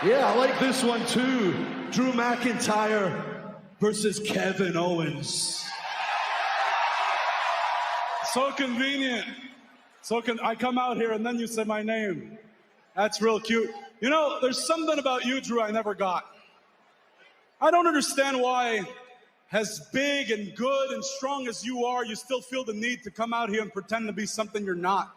Yeah, I like this one too. Drew McIntyre versus Kevin Owens. So convenient. I come out here and then you say my name. That's real cute. You know, there's something about you, Drew, I never got. I don't understand why, as big and good and strong as you are, you still feel the need to come out here and pretend to be something you're not.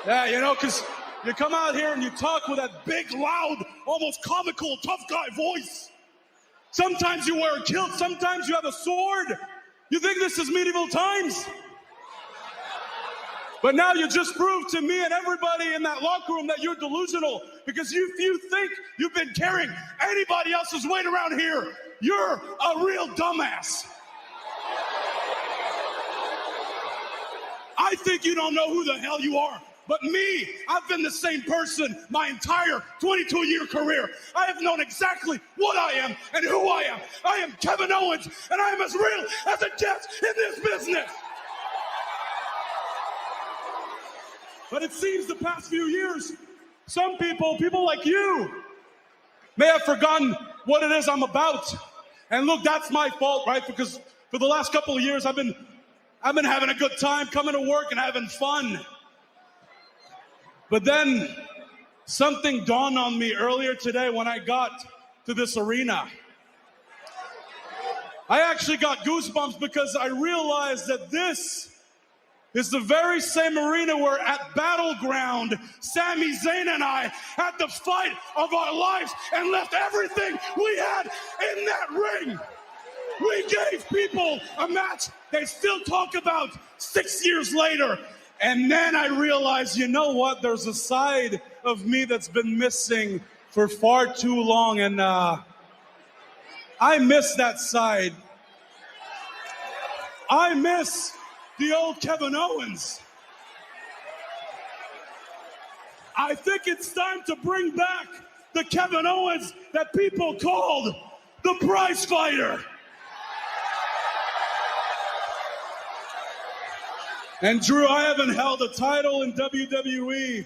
Yeah, you know, because you come out here and you talk with that big, loud, almost comical, tough guy voice. Sometimes you wear a kilt, sometimes you have a sword. You think this is medieval times? But now you just proved to me and everybody in that locker room that you're delusional, because if you think you've been carrying anybody else's weight around here, you're a real dumbass. I think you don't know who the hell you are. But me, I've been the same person my entire 22-year career. I have known exactly what I am and who I am. I am Kevin Owens, and I am as real as it gets in this business. But it seems the past few years, some people like you, may have forgotten what it is I'm about. And look, that's my fault, right? Because for the last couple of years, I've been having a good time coming to work and having fun. But then something dawned on me earlier today when I got to this arena. I actually got goosebumps because I realized that this is the very same arena where at Battleground, Sami Zayn and I had the fight of our lives and left everything we had in that ring. We gave people a match they still talk about 6 years later. And then I realized, you know what? There's a side of me that's been missing for far too long, and I miss that side. I miss the old Kevin Owens. I think it's time to bring back the Kevin Owens that people called the prize fighter. And Drew, I haven't held a title in WWE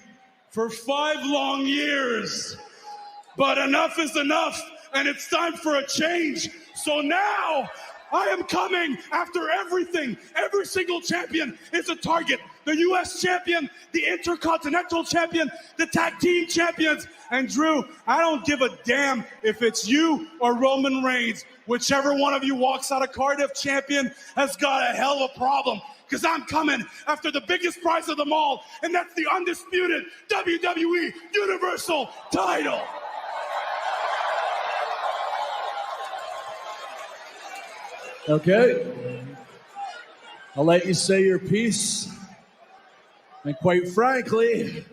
for 5 long years. But enough is enough, and it's time for a change. So now, I am coming after everything. Every single champion is a target. The US champion, the Intercontinental champion, the tag team champions. And Drew, I don't give a damn if it's you or Roman Reigns. Whichever one of you walks out of Cardiff champion has got a hell of a problem. Because I'm coming after the biggest prize of them all, and that's the undisputed WWE Universal title. Okay. I'll let you say your piece. And quite frankly,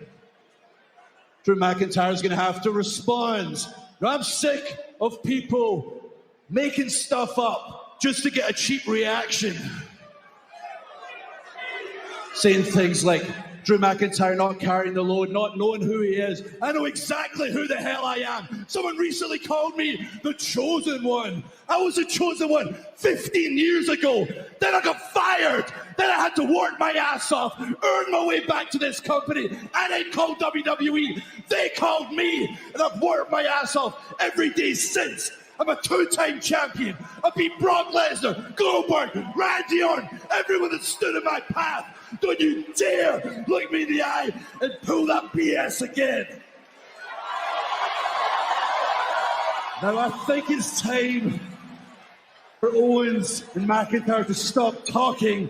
Drew McIntyre's going to have to respond. I'm sick of people making stuff up just to get a cheap reaction. Saying things like, Drew McIntyre not carrying the load, not knowing who he is. I know exactly who the hell I am. Someone recently called me the Chosen One. I was the Chosen One 15 years ago. Then I got fired. Then I had to work my ass off, earn my way back to this company. I didn't call WWE. They called me, and I've worked my ass off every day since. I'm a 2-time champion. I beat Brock Lesnar, Goldberg, Randy Orton, everyone that stood in my path. Don't you dare look me in the eye and pull that BS again. Now I think it's time for Owens and McIntyre to stop talking.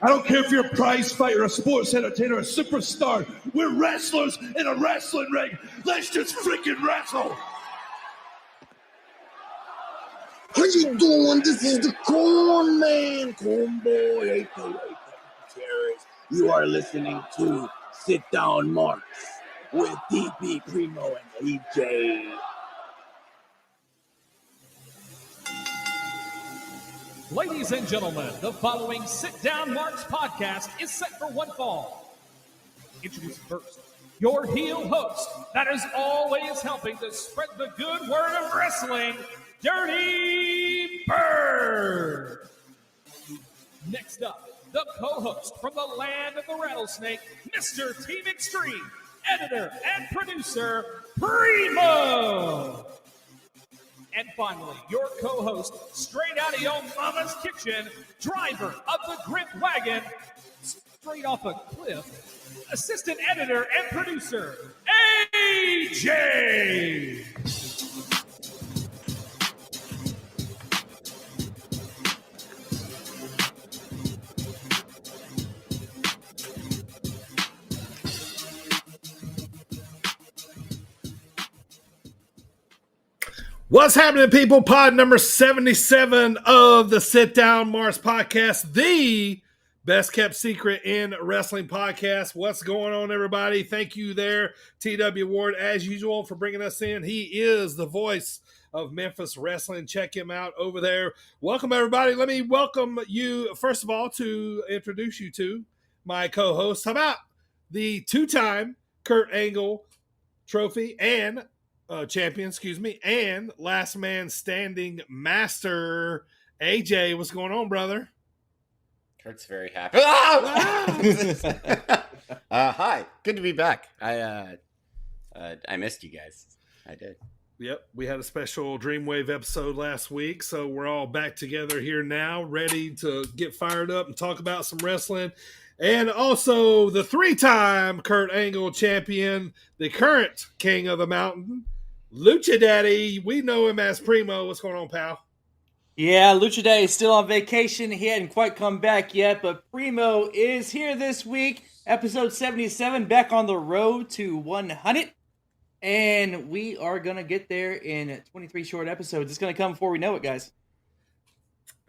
I don't care if you're a prize fighter, a sports entertainer, a superstar. We're wrestlers in a wrestling ring. Let's just freaking wrestle. How you doing? This is the Corn Man, Corn Boy, aka Terrorist. You are listening to Sit Down Marks with DP, Primo, and EJ. Ladies and gentlemen, the following Sit Down Marks podcast is set for one fall. Introduce first your heel host that is always helping to spread the good word of wrestling, Dirty Bird. Next up, the co-host from the land of the rattlesnake, Mr. Team Extreme, editor, and producer, Primo. And finally, your co-host, straight out of your mama's kitchen, driver of the grip wagon, straight off a cliff, assistant editor and producer, AJ. What's happening, people? Pod number 77 of the Sit Down Mars podcast, the best kept secret in wrestling podcast. What's going on, everybody? Thank you there, TW Ward, as usual, for bringing us in. He is the voice of Memphis wrestling. Check him out over there. Welcome, everybody. Let me welcome you, first of all, to introduce you to my co-host. How about the two-time Kurt Angle trophy and champion, and last man standing master, AJ. What's going on, brother? Kurt's very happy. Hi, good to be back. I missed you guys. I did. Yep, we had a special Dreamwave episode last week, so we're all back together here now, ready to get fired up and talk about some wrestling. And also the three-time Kurt Angle champion, the current king of the mountain, Lucha Daddy. We know him as Primo. What's going on, pal? Yeah, Lucha Daddy is still on vacation. He hadn't quite come back yet, but Primo is here this week. Episode 77, back on the road to 100. And we are going to get there in 23 short episodes. It's going to come before we know it, guys.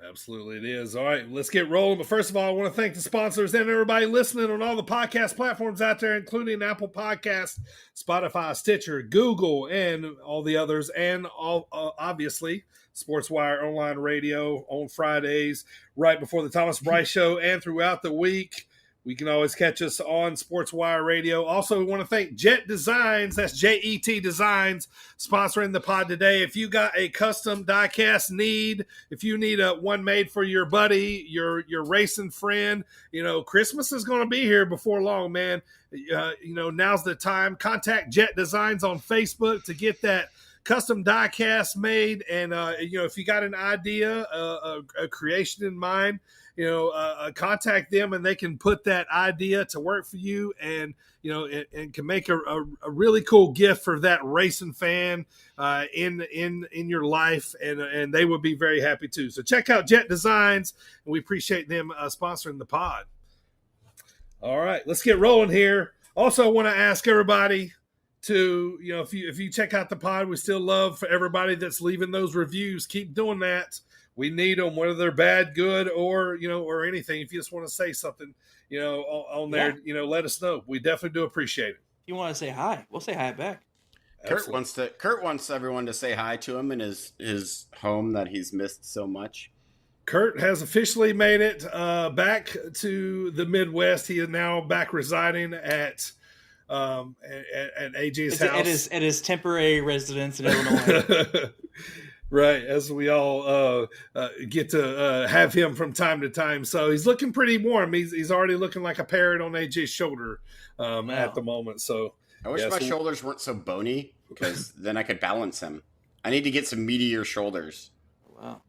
Absolutely it is. All right, let's get rolling. But first of all, I want to thank the sponsors and everybody listening on all the podcast platforms out there, including Apple Podcasts, Spotify, Stitcher, Google, and all the others. And all obviously, SportzWire Online Radio on Fridays, right before the Thomas Bryce Show, and throughout the week. We can always catch us on SportzWire Radio. Also, we want to thank Jet Designs, that's J-E-T Designs, sponsoring the pod today. If you got a custom diecast need, if you need one made for your buddy, your racing friend, Christmas is going to be here before long, man. Now's the time. Contact Jet Designs on Facebook to get that custom diecast made. And, if you got an idea, a creation in mind, contact them and they can put that idea to work for you, and and can make a really cool gift for that racing fan in your life, and they would be very happy too. So check out Jet Designs, and we appreciate them sponsoring the pod. All right, let's get rolling here. Also, I want to ask everybody to if you check out the pod, we still love for everybody that's leaving those reviews. Keep doing that. We need them, whether they're bad, good, or or anything. If you just want to say something, on there, let us know. We definitely do appreciate it. If you want to say hi, we'll say hi back. Kurt wants everyone to say hi to him in his home that he's missed so much. Kurt has officially made it back to the Midwest. He is now back residing at AJ's house. At his temporary residence in Illinois. Right, as we all get to have him from time to time. So he's looking pretty warm. He's already looking like a parrot on AJ's shoulder at the moment. So I wish my shoulders weren't so bony, because then I could balance him. I need to get some meatier shoulders. Wow.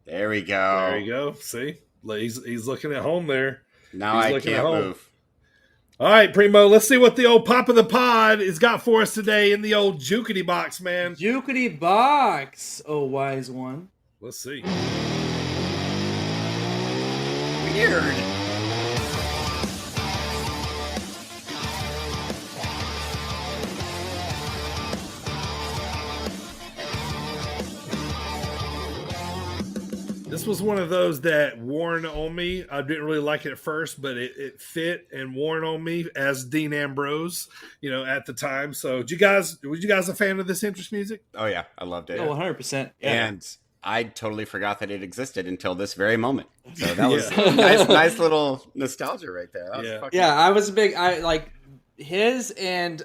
There we go. There you go. See? He's looking at home there. Now I can't move. All right, Primo, let's see what the old Pop of the Pod has got for us today in the old Jukety box, man. Jukety box, oh wise one. Let's see. Weird. This was one of those that worn on me. I didn't really like it at first, but it fit and worn on me as Dean Ambrose, at the time. So, were you guys a fan of this entrance music? Oh yeah, I loved it. Oh, 100%. Yeah. And I totally forgot that it existed until this very moment. So that was nice little nostalgia right there. That was I was a big. I like his and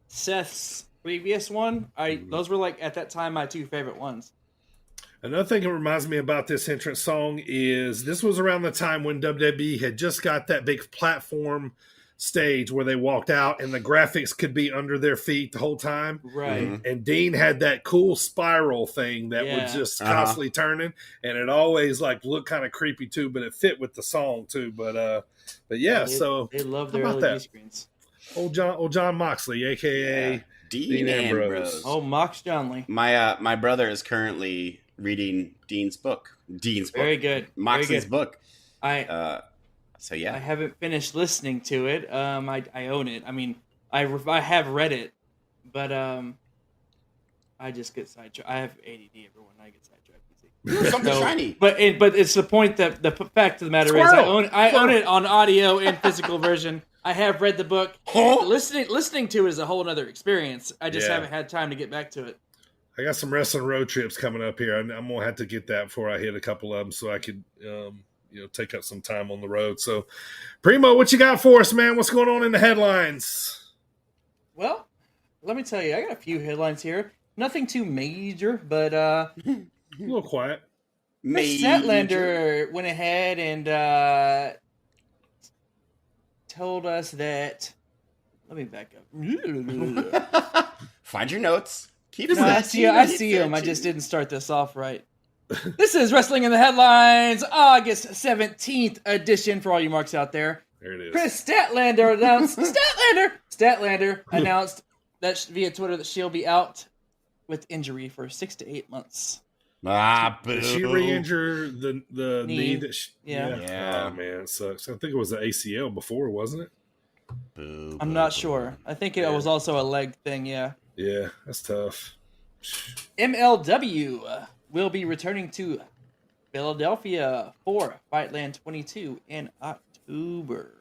Seth's previous one. Those were like at that time my two favorite ones. Another thing that reminds me about this entrance song is this was around the time when WWE had just got that big platform stage where they walked out and the graphics could be under their feet the whole time. Right. Mm-hmm. And Dean had that cool spiral thing that was just constantly turning, and it always like looked kind of creepy too, but it fit with the song too. But yeah, so they love their how about LED that? screens. Old John Moxley, aka Dean Ambrose. Oh, Mox Johnley. My brother is currently reading Dean's book. Very good. Moxley's book. So I yeah, haven't finished listening to it. I own it. I mean, I have read it, but I just get sidetracked. I have ADD. Everyone, I get sidetracked. something shiny. But it's the point that the fact of the matter is, I own it on audio and physical version. I have read the book. Listening to it is a whole other experience. I just haven't had time to get back to it. I got some wrestling road trips coming up here. I'm gonna have to get that before I hit a couple of them, so I could take up some time on the road. So, Primo, what you got for us, man? What's going on in the headlines? Well, let me tell you, I got a few headlines here. Nothing too major, but a little quiet. Chris Statlander went ahead and told us that. Let me back up. Find your notes. I see him. I just didn't start this off right. This is Wrestling in the Headlines, August 17th edition for all you marks out there. There it is. Chris Statlander announced Statlander announced that via Twitter that she'll be out with injury for 6 to 8 months. Did she re-injure the knee? Yeah. Oh man, it sucks. I think it was the ACL before, wasn't it? I'm not sure. I think it was also a leg thing. Yeah. Yeah, that's tough. MLW will be returning to Philadelphia for Fightland 22 in October.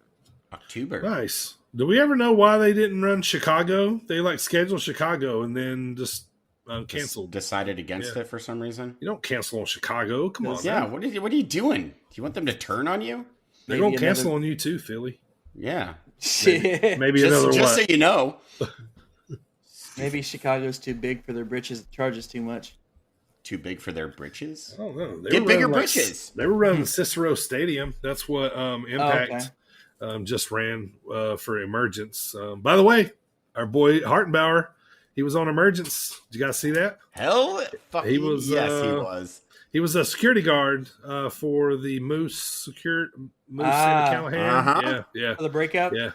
Nice. Do we ever know why they didn't run Chicago? They scheduled Chicago and then just canceled. Decided against it for some reason. You don't cancel on Chicago. Come on. Yeah. What are you doing? Do you want them to turn on you? They're gonna cancel on you too, Philly. Yeah. Maybe another just so you know. Maybe Chicago's too big for their britches. Charges too much. Too big for their britches? I don't know. Get bigger britches. They were running Cicero Stadium. That's what Impact just ran for Emergence. By the way, our boy Hartenbauer, he was on Emergence. Did you guys see that? Hell, he was. Yes, he was. He was a security guard for the Moose Santa Callahan. Yeah. For the breakout? Yeah.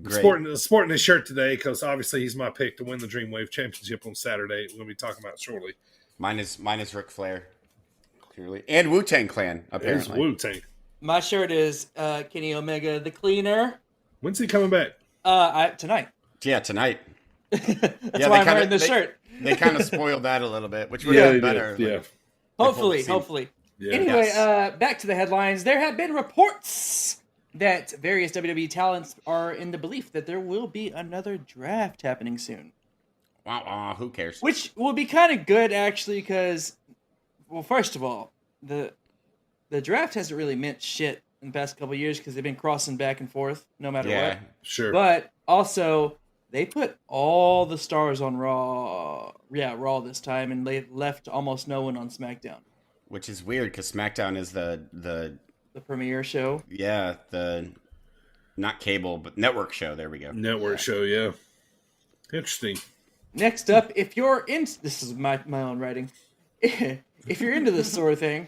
Great. Sporting his shirt today because obviously he's my pick to win the Dreamwave Championship on Saturday. We're going to be talking about it shortly. Mine is Ric Flair, clearly, and Wu-Tang Clan. Apparently, there's Wu-Tang. My shirt is Kenny Omega, the Cleaner. When's he coming back? Tonight. Yeah, tonight. That's why I'm wearing this shirt. They kind of spoiled that a little bit, which would have been better. Yeah. Hopefully. Yeah. Anyway, back to the headlines. There have been reports that various WWE talents are in the belief that there will be another draft happening soon. Wow, who cares? Which will be kind of good, actually, because, well, first of all, the draft hasn't really meant shit in the past couple of years because they've been crossing back and forth no matter what. Sure. But also, they put all the stars on Raw this time, and they left almost no one on SmackDown. Which is weird because SmackDown is the premiere show. Yeah, the not cable but network show. There we go. Network show. Yeah. Interesting. Next up, if you're in, this is my own writing. If you're into this sort of thing,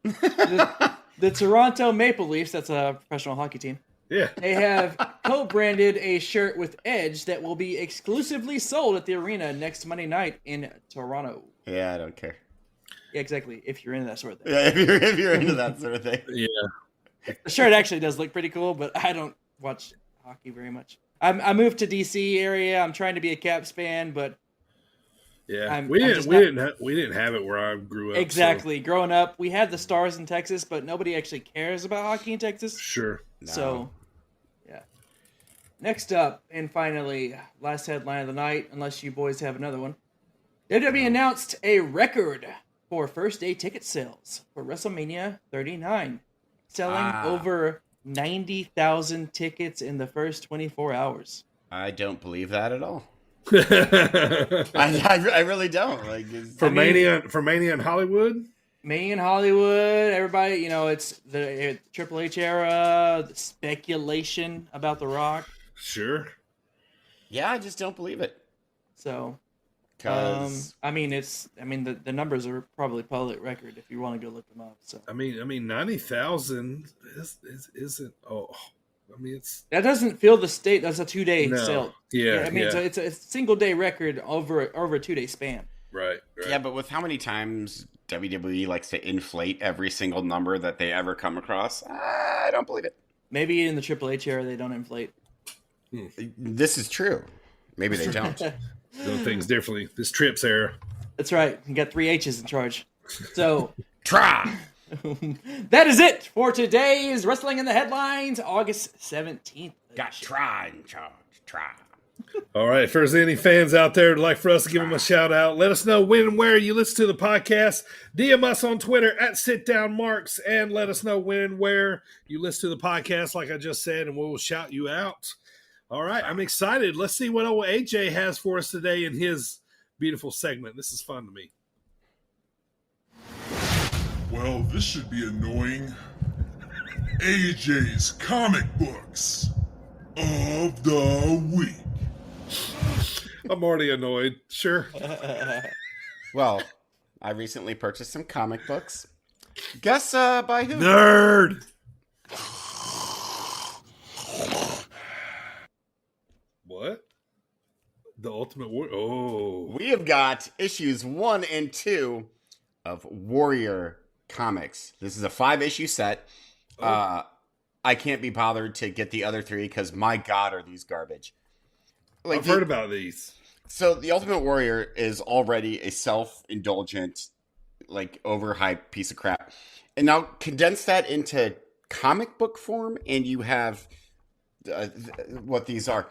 the Toronto Maple Leafs, that's a professional hockey team. Yeah. They have co-branded a shirt with Edge that will be exclusively sold at the arena next Monday night in Toronto. Yeah, I don't care. Yeah, exactly. If you're into that sort of thing. Yeah, if you're into that sort of thing. Yeah. The shirt actually does look pretty cool, but I don't watch hockey very much. I moved to DC area. I'm trying to be a Caps fan, but yeah, we didn't have it where I grew up. Exactly. So. Growing up, we had the Stars in Texas, but nobody actually cares about hockey in Texas. Sure. No. So, yeah. Next up, and finally, last headline of the night, unless you boys have another one. WWE announced a record for first-day ticket sales for WrestleMania 39, selling over 90,000 tickets in the first 24 hours. I don't believe that at all. I really don't. For Mania in Hollywood? me in Hollywood, everybody, it's the Triple H era, the speculation about The Rock. Sure. Yeah, I just don't believe it. So, Because the numbers are probably public record if you want to go look them up. So, 90,000 isn't. It's that doesn't fill the state. That's a 2-day no. sale. Yeah, So it's a single day record over a 2-day span. Right. Yeah, but with how many times WWE likes to inflate every single number that they ever come across, I don't believe it. Maybe in the Triple H era they don't inflate. This is true. Maybe they don't. Doing things differently. This Trips era. That's right. You got 3 H's in charge. So Try. that is it for today's Wrestling in the Headlines, August 17th. Got Try in charge. Try. All right. If there's any fans out there who'd like for us to give them a shout out, let us know when and where you listen to the podcast. DM us on Twitter at SitDownMarks and let us know when and where you listen to the podcast, like I just said, and we'll shout you out. All right. I'm excited. Let's see what old AJ has for us today in his beautiful segment. This is fun to me. Well, this should be annoying. AJ's Comic Books of the Week. I'm already annoyed. Sure. Well, I recently purchased some comic books. Guess by who? Nerd. What? The Ultimate War? Oh. We have got issues 1 and 2 of Warrior Comics. This is a 5-issue set. I can't be bothered to get the other 3 because, my God, are these garbage. I've heard about these. So the Ultimate Warrior is already a self-indulgent, overhyped piece of crap. And now condense that into comic book form, and you have what these are.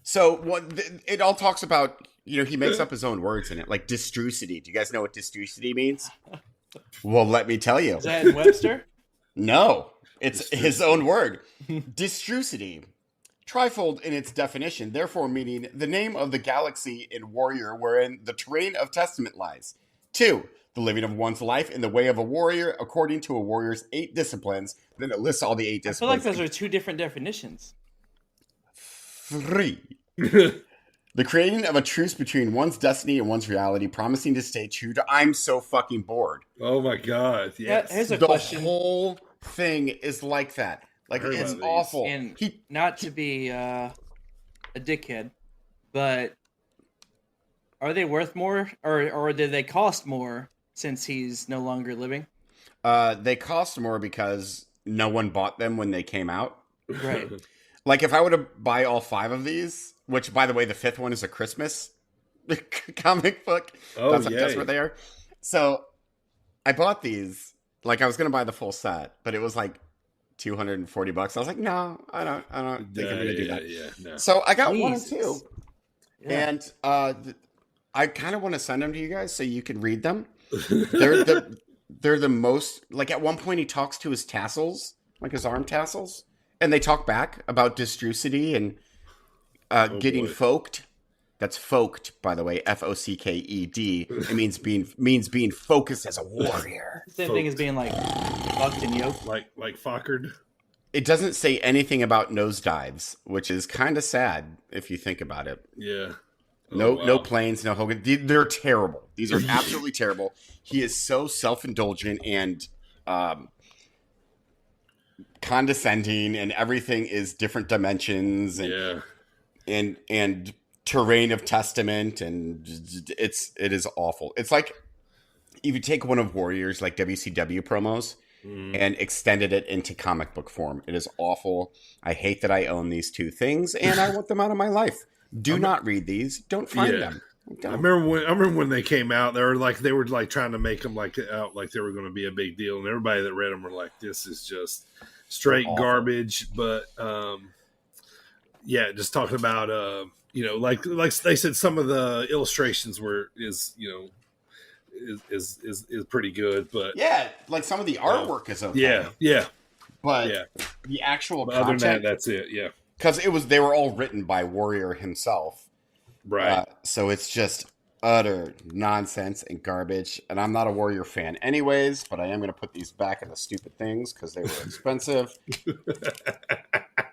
So it all talks about, he makes up his own words in it, like distrucity. Do you guys know what distrucity means? Well, let me tell you. Is that in Webster? No, it's his own word. Distrucity. Trifold in its definition, therefore meaning the name of the galaxy in Warrior wherein the terrain of testament lies. 2, the living of one's life in the way of a warrior according to a warrior's 8 disciplines. Then it lists all the 8 disciplines. I feel like those are 2 different definitions. 3. The creating of a truce between one's destiny and one's reality, promising to stay true to I'm so fucking bored. Oh my God. Yes. Here's a the question. whole thing is like that. It's awful. And not to be a dickhead, but are they worth more or did they cost more since he's no longer living? They cost more because no one bought them when they came out. Right. If I were to buy all 5 of these, which, by the way, the 5th one is a Christmas comic book. Oh, That's what they are. So I bought these. I was going to buy the full set, but it was $240. I was like, no, I don't think I'm going to do that. Yeah, no. So I got 1 and 2. Yeah. And I kind of want to send them to you guys so you can read them. They're the most, at one point he talks to his tassels, his arm tassels, and they talk back about distrucity and getting folked. That's folked, by the way, Focked. It means being focused as a warrior. Same thing as being fucked and yoked. Like Fockard. It doesn't say anything about nosedives, which is kind of sad if you think about it. Yeah. No planes, no Hogan. They're terrible. These are absolutely terrible. He is so self-indulgent and condescending, and everything is different dimensions and terrain of testament, and it is awful. It's like if you take one of Warrior's WCW promos and extended it into comic book form. It is awful. I hate that I own these 2 things, and I want them out of my life. Do not read these. Don't find them. I remember when they came out. They were trying to make them out like they were going to be a big deal, and everybody that read them were like, "This is just straight garbage." But just talking about like they said, some of the illustrations is pretty good, but some of the artwork is okay. But the actual content, other than that, that's it. Yeah, because they were all written by Warrior himself, right? So it's just utter nonsense and garbage. And I'm not a Warrior fan anyways, but I am going to put these back in the stupid things because they were expensive.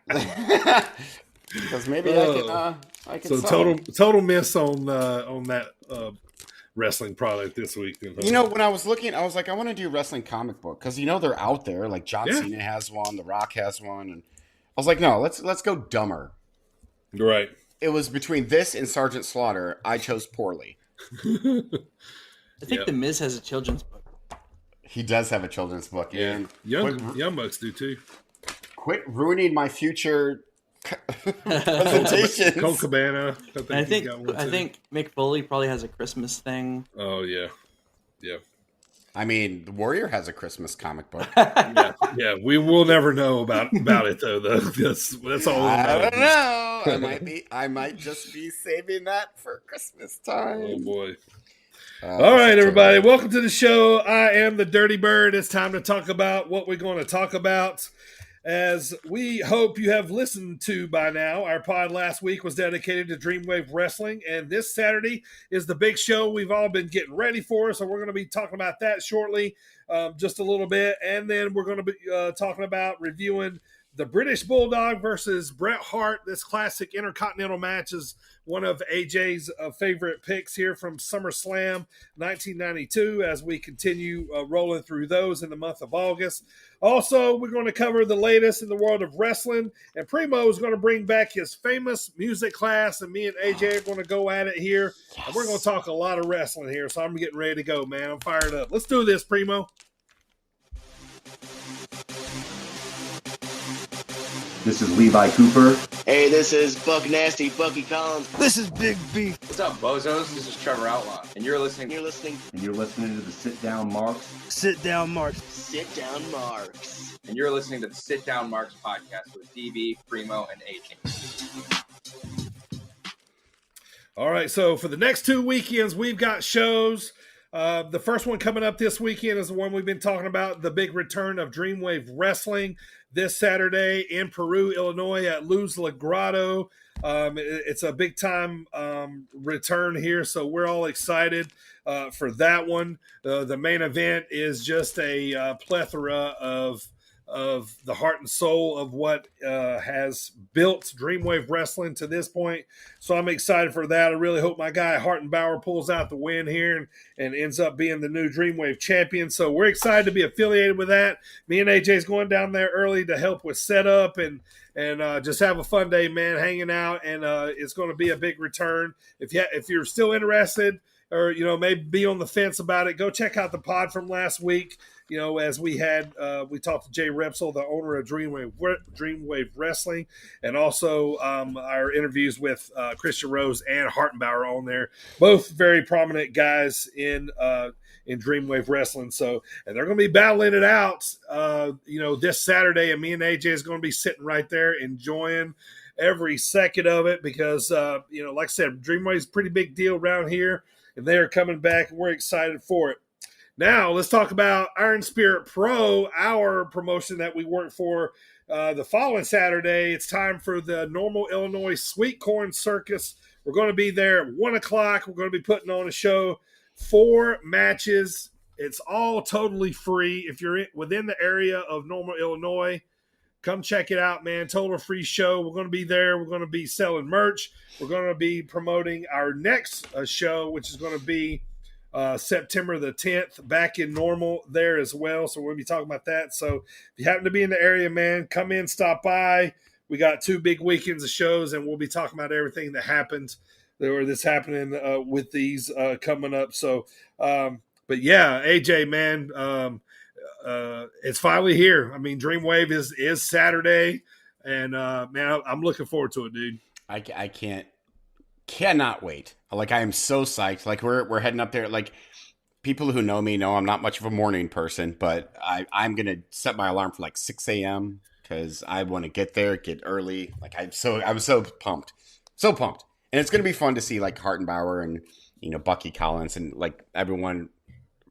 Because maybe I can So total miss on that wrestling product this week. Then, You know, when I was looking, I was like, I want to do wrestling comic book because they're out there. Like John Cena has one, The Rock has one, and I was like, no, let's go dumber. Right. It was between this and Sergeant Slaughter. I chose poorly. I think The Miz has a children's book. He does have a children's book. Yeah, And Young Bucks do too. Quit ruining my future presentations. Colt Cabana. I think Mick Foley probably has a Christmas thing. Oh yeah. I mean, the Warrior has a Christmas comic book. Yeah. We will never know about it though. That's all. I don't know. I might just be saving that for Christmas time. Oh boy. All right, everybody. Welcome to the show. I am the Dirty Bird. It's time to talk about what we're going to talk about. As we hope you have listened to by now, our pod last week was dedicated to Dreamwave Wrestling, and this Saturday is the big show we've all been getting ready for, so we're going to be talking about that shortly, just a little bit, and then we're going to be talking about reviewing the British Bulldog versus Bret Hart. This classic Intercontinental match is one of AJ's favorite picks here from Summerslam 1992 as we continue rolling through those in the month of August. Also, we're going to cover the latest in the world of wrestling, and Primo is going to bring back his famous music class, and me and AJ are going to go at it here. Yes. And we're going to talk a lot of wrestling here, so I'm getting ready to go, man. I'm fired up. Let's do this, Primo. This is Levi Cooper. Hey, this is Buck Nasty, Bucky Collins. This is Big B. What's up, bozos? This is Trevor Outlaw, and you're listening to the Sit Down Marks. Sit Down Marks. Sit Down Marks. And you're listening to the Sit Down Marks podcast with DB, Primo, and AJ. All right, so for the next 2 weekends, we've got shows. The first one coming up this weekend is the one we've been talking about, the big return of Dreamwave Wrestling this Saturday in Peru, Illinois at Luz La Grotto. It's a big time return here, so we're all excited for that one. The main event is just a plethora of the heart and soul of what has built Dreamwave Wrestling to this point. So I'm excited for that. I really hope my guy Hartenbauer pulls out the win here and ends up being the new Dreamwave champion. So we're excited to be affiliated with that. Me and AJ's going down there early to help with setup and just have a fun day, man, hanging out. And it's going to be a big return. If you're still interested or, maybe be on the fence about it, go check out the pod from last week. As we talked to Jay Repsol, the owner of Dreamwave Wrestling, and also our interviews with Christian Rose and Hartenbauer on there. Both very prominent guys in Dreamwave Wrestling. So, and they're going to be battling it out, this Saturday. And me and AJ is going to be sitting right there enjoying every second of it because, like I said, Dreamwave is a pretty big deal around here, and they are coming back, and we're excited for it. Now, let's talk about Iron Spirit Pro, our promotion that we work for the following Saturday. It's time for the Normal, Illinois Sweet Corn Circus. We're going to be there at 1 o'clock. We're going to be putting on a show, 4 matches. It's all totally free. If you're within the area of Normal, Illinois, come check it out, man. Total free show. We're going to be there. We're going to be selling merch. We're going to be promoting our next show, which is going to be September the 10th, back in Normal there as well. So we're going to be talking about that. So if you happen to be in the area, man, come in, stop by. We got 2 big weekends of shows, and we'll be talking about everything that happened or that's happening with these coming up. So, but yeah, AJ, man, it's finally here. I mean, Dreamwave is Saturday, and man, I'm looking forward to it, dude. I cannot wait. Like, I am so psyched. Like, we're heading up there. Like, people who know me know I'm not much of a morning person, but I'm gonna set my alarm for like 6 a.m. because I want to get there, get early. Like, I was so pumped, and it's gonna be fun to see like Hartenbauer and Bucky Collins and like everyone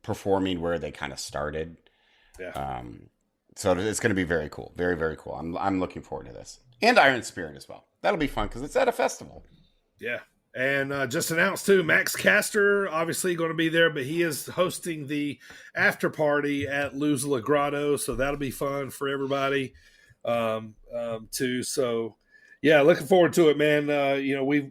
performing where they kind of started. Yeah. So it's gonna be very cool, very very cool. I'm looking forward to this, and Iron Spirit as well. That'll be fun because it's at a festival. Yeah. And just announced too, Max Caster obviously going to be there, but he is hosting the after party at Luz La Grotto, so that'll be fun for everybody too. So yeah, looking forward to it, man. We've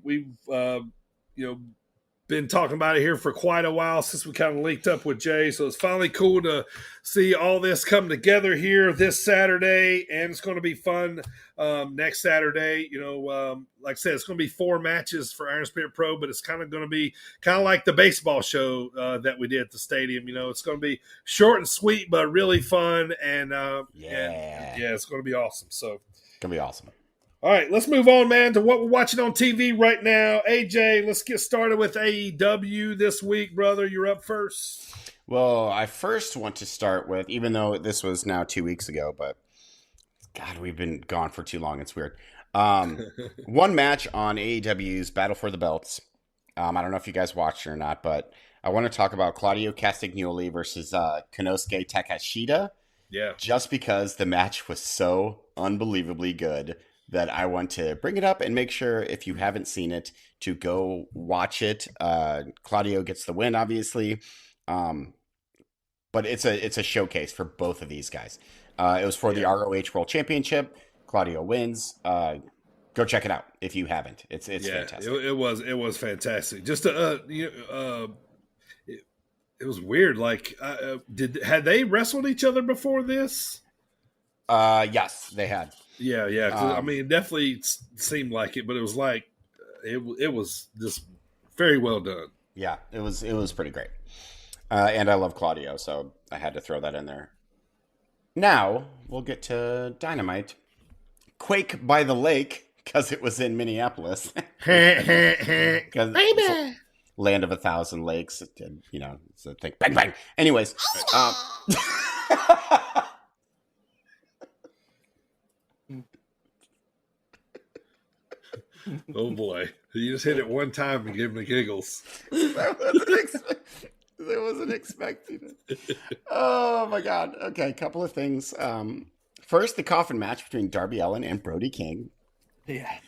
been talking about it here for quite a while since we kind of linked up with Jay, so it's finally cool to see all this come together here this Saturday, and it's going to be fun next Saturday. Like I said, it's going to be 4 matches for Iron Spirit Pro, but it's kind of going to be kind of like the baseball show that we did at the stadium. It's going to be short and sweet, but really fun, and it's going to be awesome. So It's going to be awesome. all right, let's move on, man, to what we're watching on TV right now. AJ, let's get started with AEW this week, brother. You're up first. Well, I first want to start with, even though this was now 2 weeks ago, but God, we've been gone for too long. It's weird. One match on AEW's Battle for the Belts. I don't know if you guys watched it or not, but I want to talk about Claudio Castagnoli versus Konosuke Takashita. Yeah. Just because the match was so unbelievably good that I want to bring it up and make sure, if you haven't seen it, to go watch it. Claudio gets the win, obviously. But it's a showcase for both of these guys. It was for the ROH World Championship. Claudio wins. Go check it out if you haven't. It's fantastic. It was fantastic. Just it was weird. Like, had they wrestled each other before this? Yes, they had. Yeah. It definitely seemed like it, but it was like it was just very well done. Yeah, it was pretty great. And I love Claudio, so I had to throw that in there. Now we'll get to Dynamite. Quake by the Lake, because it was in Minneapolis. Baby! Land of 1,000 lakes. It's a thing. Bang, bang. Anyways. Oh boy. You just hit it one time and give him the giggles. I wasn't expecting it. Oh my God. Okay, a couple of things. First, the coffin match between Darby Allin and Brody King. Yeah.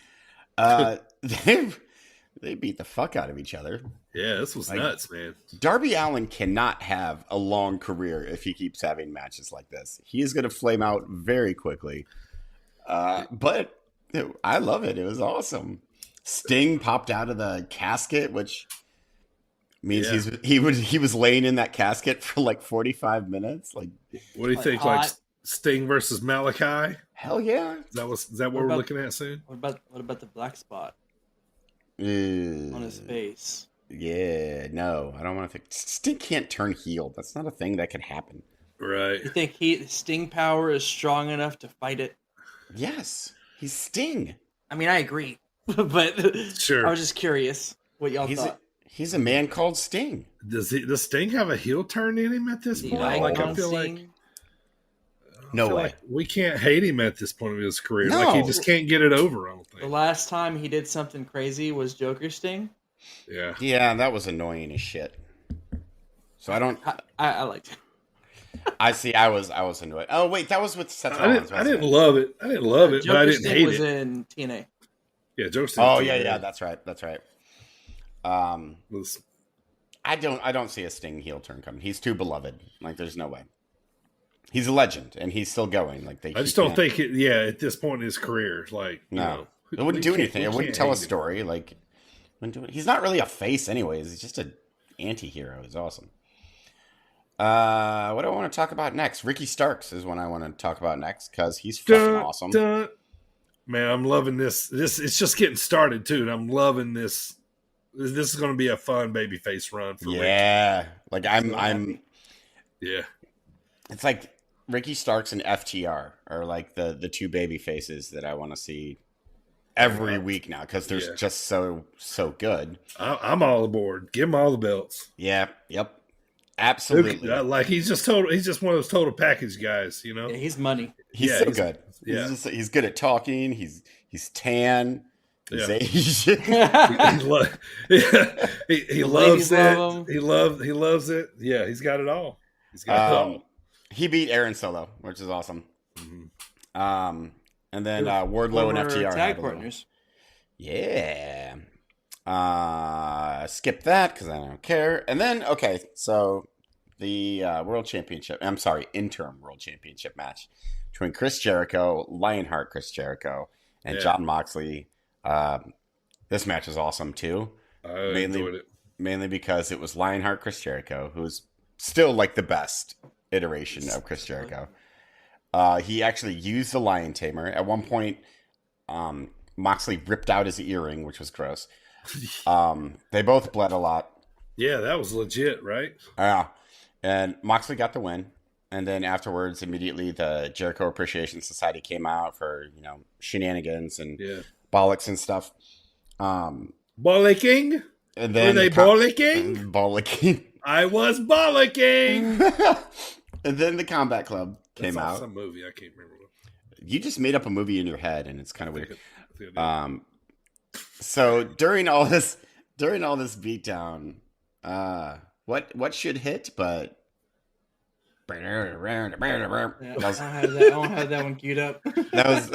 They beat the fuck out of each other. Yeah, this was nuts, man. Darby Allin cannot have a long career if he keeps having matches like this. He is going to flame out very quickly. But I love it. It was awesome. Sting popped out of the casket, which means he was laying in that casket for like 45 minutes. Like, what do you think? Like Sting versus Malachi? Hell yeah! Is that what we're looking at soon? What about the black spot on his face? Yeah, no, I don't want to think. Sting can't turn heel. That's not a thing that can happen. Right? You think Sting power is strong enough to fight it? Yes, he's Sting. I mean, I agree, but sure. I was just curious what y'all thought. He's a man called Sting. Does Sting have a heel turn in him at this point? Like, I feel like no way. Like we can't hate him at this point of his career. No. Like he just can't get it over. I don't think. The last time he did something crazy was Joker Sting. Yeah. Yeah, that was annoying as shit. So I don't. I liked it. I see. I was annoyed. Oh wait, that was with Seth Rollins. I didn't love it. I didn't love it, but I didn't hate it. Joker Sting was in TNA. Yeah, Joker Sting. Oh yeah. That's right. I don't see a Sting heel turn coming. He's too beloved. Like, there's no way. He's a legend, and he's still going. Like, I just don't think it. Yeah, at this point in his career, like, no, it wouldn't do anything. It wouldn't tell a story. Like, he's not really a face, anyways. He's just an anti-hero. He's awesome. What do I want to talk about next? Ricky Starks is one I want to talk about next because he's fucking awesome. Man, I'm loving this. It's just getting started too, and I'm loving this. This is going to be a fun babyface run for Ricky. Yeah, like I'm. Yeah, it's like Ricky Starks and FTR are like the two baby faces that I want to see every week now because they're just so good. I'm all aboard. Give him all the belts. Yeah. Yep. Absolutely. Like he's just one of those total package guys. You know. Yeah, he's money. He's so good. Yeah. He's good at talking. He's tan. He's Asian. he loves it. He loves it. Yeah, he's got it all. He's got it all. He beat Aaron Solo, which is awesome. Mm-hmm. And then Wardlow and FTR tag partners. Yeah. Skip that because I don't care. And then, okay, so the interim world championship match between Chris Jericho, Lionheart Chris Jericho, and Jon Moxley. This match is awesome too. I enjoyed it. Mainly because it was Lionheart Chris Jericho, who's still like the best iteration of Chris Jericho. He actually used the Lion Tamer. At one point, Moxley ripped out his earring, which was gross. They both bled a lot. Yeah, that was legit, right? Yeah. And Moxley got the win. And then afterwards, immediately the Jericho Appreciation Society came out for, shenanigans and bollocks and stuff. Bollocking? And then were they bollocking? Bollocking. I was bollocking. And then the Combat Club came out. Some movie, I can't remember. You just made up a movie in your head, and it's kind of weird. So during all this beatdown, what should hit? But I don't have that one queued up. That was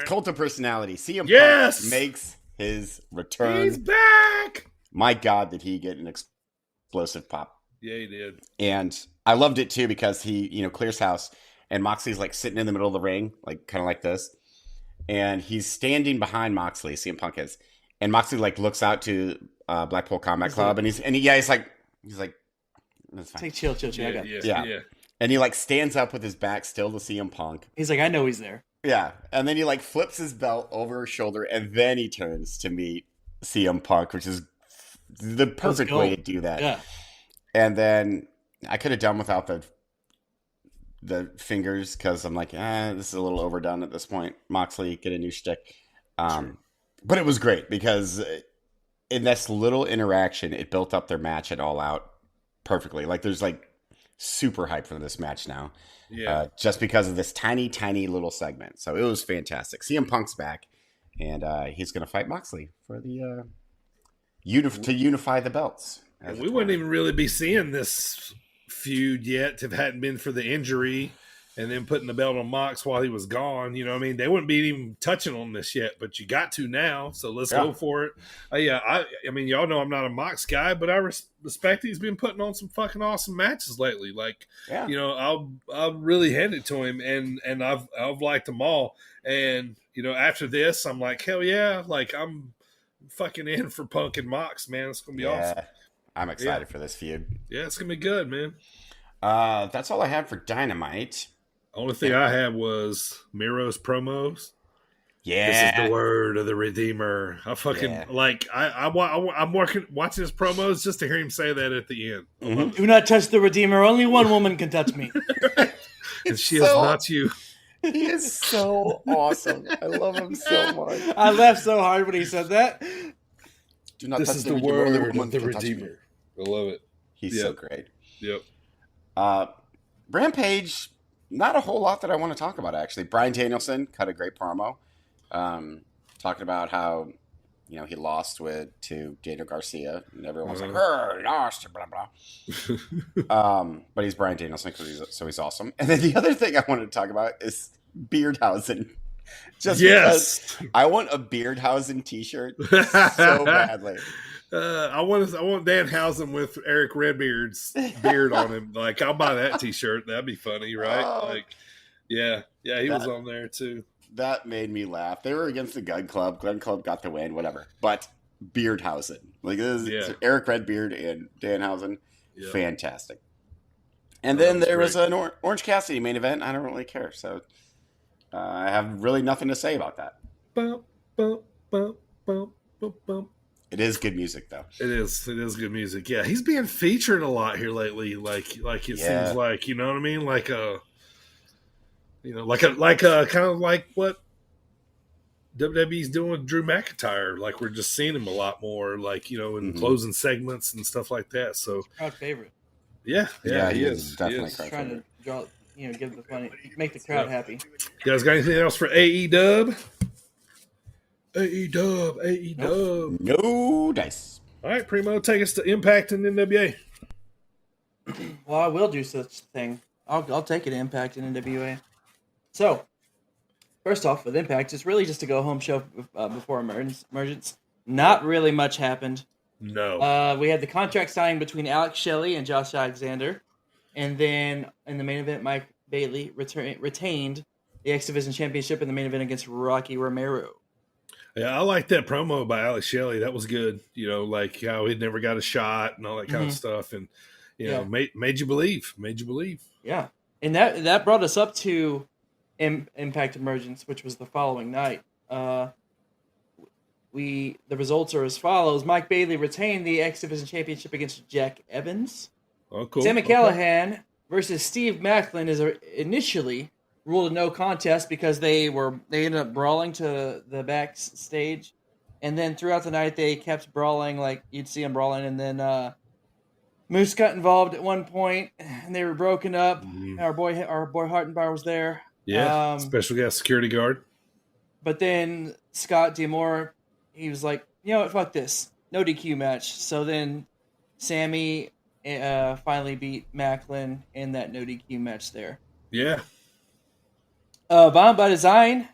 Cult of Personality. CM Punk makes his return. He's back. My God, did he get an explosive pop? Yeah, he did. And I loved it too because he, clears house, and Moxley's like sitting in the middle of the ring, like kind of like this, and he's standing behind Moxley. CM Punk is, and Moxley like looks out to Blackpool Combat Club, and he's like, that's fine. Take chill. I got this. Yeah. And he like stands up with his back still to CM Punk. He's like, I know he's there. Yeah. And then he like flips his belt over his shoulder, and then he turns to meet CM Punk, which is the perfect way to do that. Yeah. And then I could have done without the fingers because I'm like, this is a little overdone at this point. Moxley, get a new shtick. But it was great because in this little interaction, it built up their match at All Out perfectly. Like there's like super hype for this match now. Yeah. Just because of this tiny little segment. So it was fantastic. CM Punk's back, and he's going to fight Moxley for the to unify the belts. We wouldn't even really be seeing this feud yet if it hadn't been for the injury and then putting the belt on Mox while he was gone. You know what I mean? They wouldn't be even touching on this yet, but you got to now, so let's go for it. I mean, y'all know I'm not a Mox guy, but I respect he's been putting on some fucking awesome matches lately. Like, I'll really hand it to him, and I've liked them all. And, after this, I'm like, hell yeah, like I'm fucking in for Punk and Mox, man. It's going to be awesome. I'm excited for this feud. Yeah, it's going to be good, man. That's all I had for Dynamite. Only thing I had was Miro's promos. Yeah. This is the word of the Redeemer. I fucking I'm watching his promos just to hear him say that at the end. Mm-hmm. Do not touch the Redeemer. Only one woman can touch me. And she is not you. He is so awesome. I love him so much. I laughed so hard when he said that. Do not this touch is the word Redeemer. of the Redeemer. I love it. He's so great. Yep. Rampage, not a whole lot that I want to talk about, actually. Bryan Danielson cut a great promo, talking about how, he lost to Daniel Garcia, and everyone was like, he lost, blah, blah. But he's Bryan Danielson, so he's awesome. And then the other thing I wanted to talk about is Beardhausen. Just because I want a Beardhausen t-shirt so badly. I want Danhausen with Eric Redbeard's beard on him. Like, I'll buy that t-shirt. That'd be funny, right? He was on there too. That made me laugh. They were against the Gun Club. Gun Club got the win, whatever. But Beardhausen, like this is Eric Redbeard and Danhausen, fantastic. And then there was an Orange Cassidy main event. I don't really care, so I have really nothing to say about that. Bum, bum, bum, bum, bum, bum. It is good music, though. It is good music. Yeah, he's being featured a lot here lately. Like it seems like, you know what I mean? Like a kind of like what WWE's doing with Drew McIntyre. Like we're just seeing him a lot more, like, in closing segments and stuff like that. So crowd favorite. Yeah, he is definitely trying favorite. To draw, give the funny, make the crowd happy. You guys got anything else for AEW? AEW. No dice. All right, Primo, take us to Impact and NWA. Well, I will do such thing. I'll take it, Impact and NWA. So, first off, with Impact, it's really just a go-home show before Emergence. Not really much happened. No. We had the contract signing between Alex Shelley and Josh Alexander. And then in the main event, Mike Bailey retained the X Division Championship in the main event against Rocky Romero. Yeah, I like that promo by Alex Shelley. That was good. Like how he'd never got a shot and all that kind of stuff. And, made you believe. Made you believe. Yeah. And that brought us up to Impact Emergence, which was the following night. The results are as follows. Mike Bailey retained the X Division Championship against Jack Evans. Oh, cool. Sami Callihan versus Steve Macklin is initially ruled a no contest because they ended up brawling to the backstage, and then throughout the night they kept brawling, like you'd see them brawling, and then Moose got involved at one point, and they were broken up. Mm-hmm. Our boy Hartenbauer was there. Yeah, special guest security guard. But then Scott D'Amore, he was like, you know what, fuck this, no DQ match. So then Sammy finally beat Macklin in that no DQ match there. Yeah. Bound by Design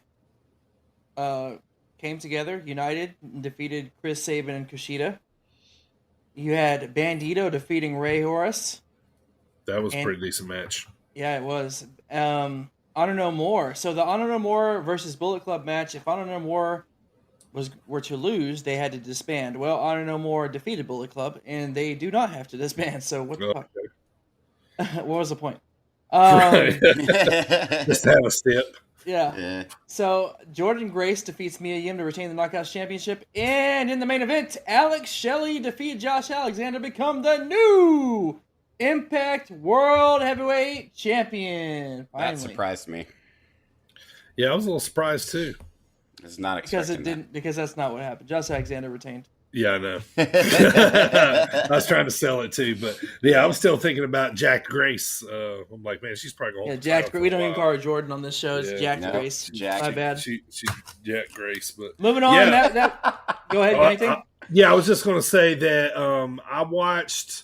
came together, united, and defeated Chris Sabin and Kushida. You had Bandito defeating Ray Horace. That was a pretty decent match. Yeah, it was. Honor No More. So the Honor No More versus Bullet Club match, if Honor No More were to lose, they had to disband. Well, Honor No More defeated Bullet Club, and they do not have to disband. So what the fuck? What was the point? Just to have a step. Yeah. So Jordan Grace defeats Mia Yim to retain the Knockouts Championship, and in the main event, Alex Shelley defeated Josh Alexander to become the new Impact World Heavyweight Champion. Finally. That surprised me. Yeah, I was a little surprised too. I was not expecting because that's not what happened. Josh Alexander retained. Yeah, I know. I was trying to sell it too, but yeah, I was still thinking about Jack Grace. I'm like, man, she's probably going. Yeah, Jack. We don't even call her Jordan on this show. It's Jack Grace. My bad. She's Jack Grace. But moving on. Yeah. Go ahead. Anything? I was just going to say that I watched.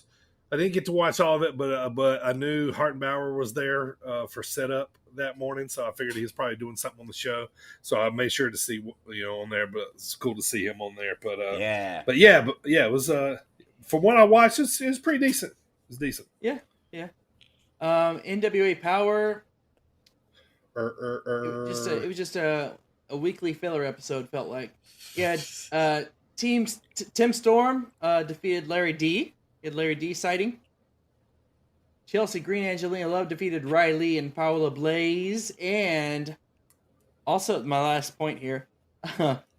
I didn't get to watch all of it, but I knew Hartenbauer was there for setup that morning, so I figured he was probably doing something on the show. So I made sure to see on there, but it's cool to see him on there. But it was from what I watched, it was pretty decent. It was decent. Yeah. NWA Power. It was just a weekly filler episode. Felt like Tim Storm defeated Larry D. He had Larry D sighting. Chelsea Green, Angelina Love defeated Riley and Paola Blaze. And also, my last point here.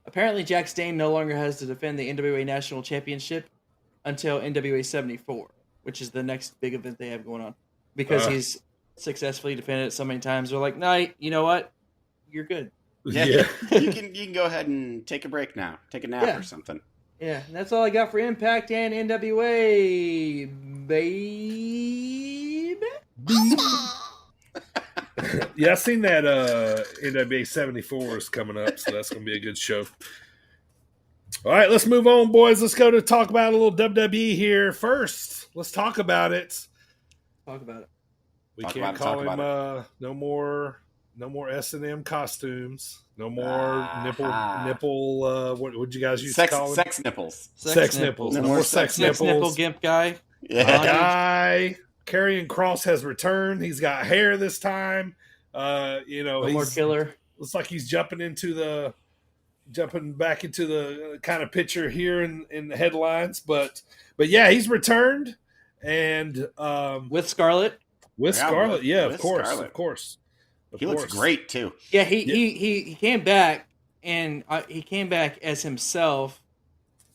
Apparently, Jack Stane no longer has to defend the NWA National Championship until NWA 74, which is the next big event they have going on. Because he's successfully defended it so many times. They're like, no, you know what? You're good. Yeah. you can go ahead and take a break now. Take a nap or something. Yeah, and that's all I got for Impact and NWA, babe. Yeah, I seen that NWA 74 is coming up, so that's going to be a good show. All right, let's move on, boys. Let's go to talk about a little WWE here. First, let's talk about it. Talk about it. We can't call him no more S&M costumes. No more nipple. What would you guys used to call them? Sex nipples. Sex nipples. No more sex nipples. Nipple gimp guy. Yeah. Guy. Karrion Kross has returned. He's got hair this time. No more killer. Looks like he's jumping back into the kind of picture here in the headlines. But yeah, he's returned and with Scarlett. Of course. He looks great too. Yeah, he came back and he came back as himself.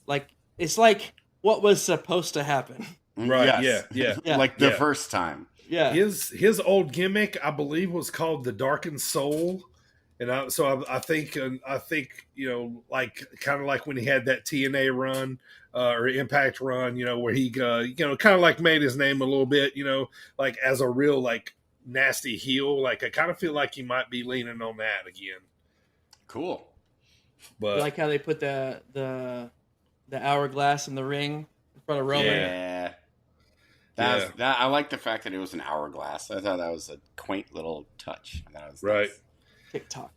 Like it's like what was supposed to happen. Right. Yes. Yeah. Like the first time. Yeah. His old gimmick, I believe, was called the Darkened Soul, and I think like kind of like when he had that TNA run or Impact run, where he kind of like made his name a little bit, like as a real like nasty heel. Like I kind of feel like he might be leaning on that again. Cool. But like how they put the hourglass in the ring in front of Roman. Yeah. I like the fact that it was an hourglass. I thought that was a quaint little touch. Right. TikTok.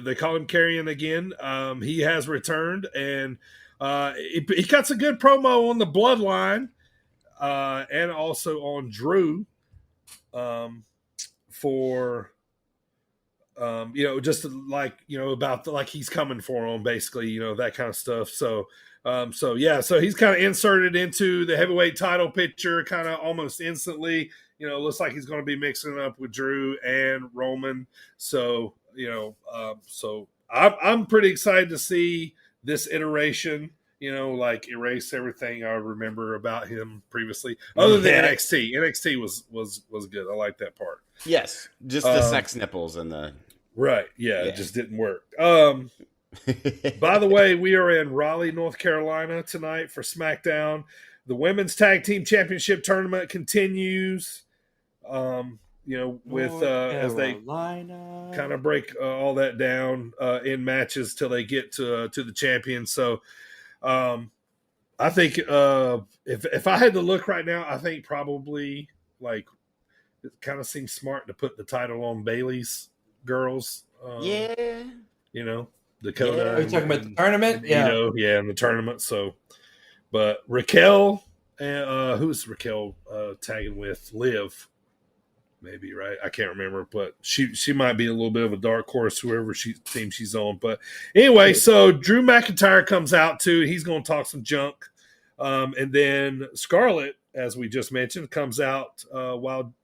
They call him Carrion again. He has returned, and he cuts a good promo on the Bloodline, and also on Drew, for just like about like he's coming for him, basically, that kind of stuff. So he's kind of inserted into the heavyweight title picture kind of almost instantly. Looks like he's going to be mixing up with Drew and Roman. So, I'm pretty excited to see this iteration, like erase everything I remember about him previously. Other than NXT. NXT was good. I like that part. Yes. Just the sex nipples and the... Right. Yeah, it just didn't work. By the way, we are in Raleigh, North Carolina tonight for SmackDown. The Women's Tag Team Championship Tournament continues. As they kind of break all that down in matches till they get to the champion. So I think if I had to look right now, I think probably like it kind of seems smart to put the title on Bailey's girls. Dakota. Yeah. Are you talking about the tournament? In the tournament. So, but Raquel, who's Raquel tagging with? Liv. Maybe, right? I can't remember, but she might be a little bit of a dark horse, whoever team she's on. But anyway, so Drew McIntyre comes out too. He's going to talk some junk, and then Scarlett, as we just mentioned, comes out while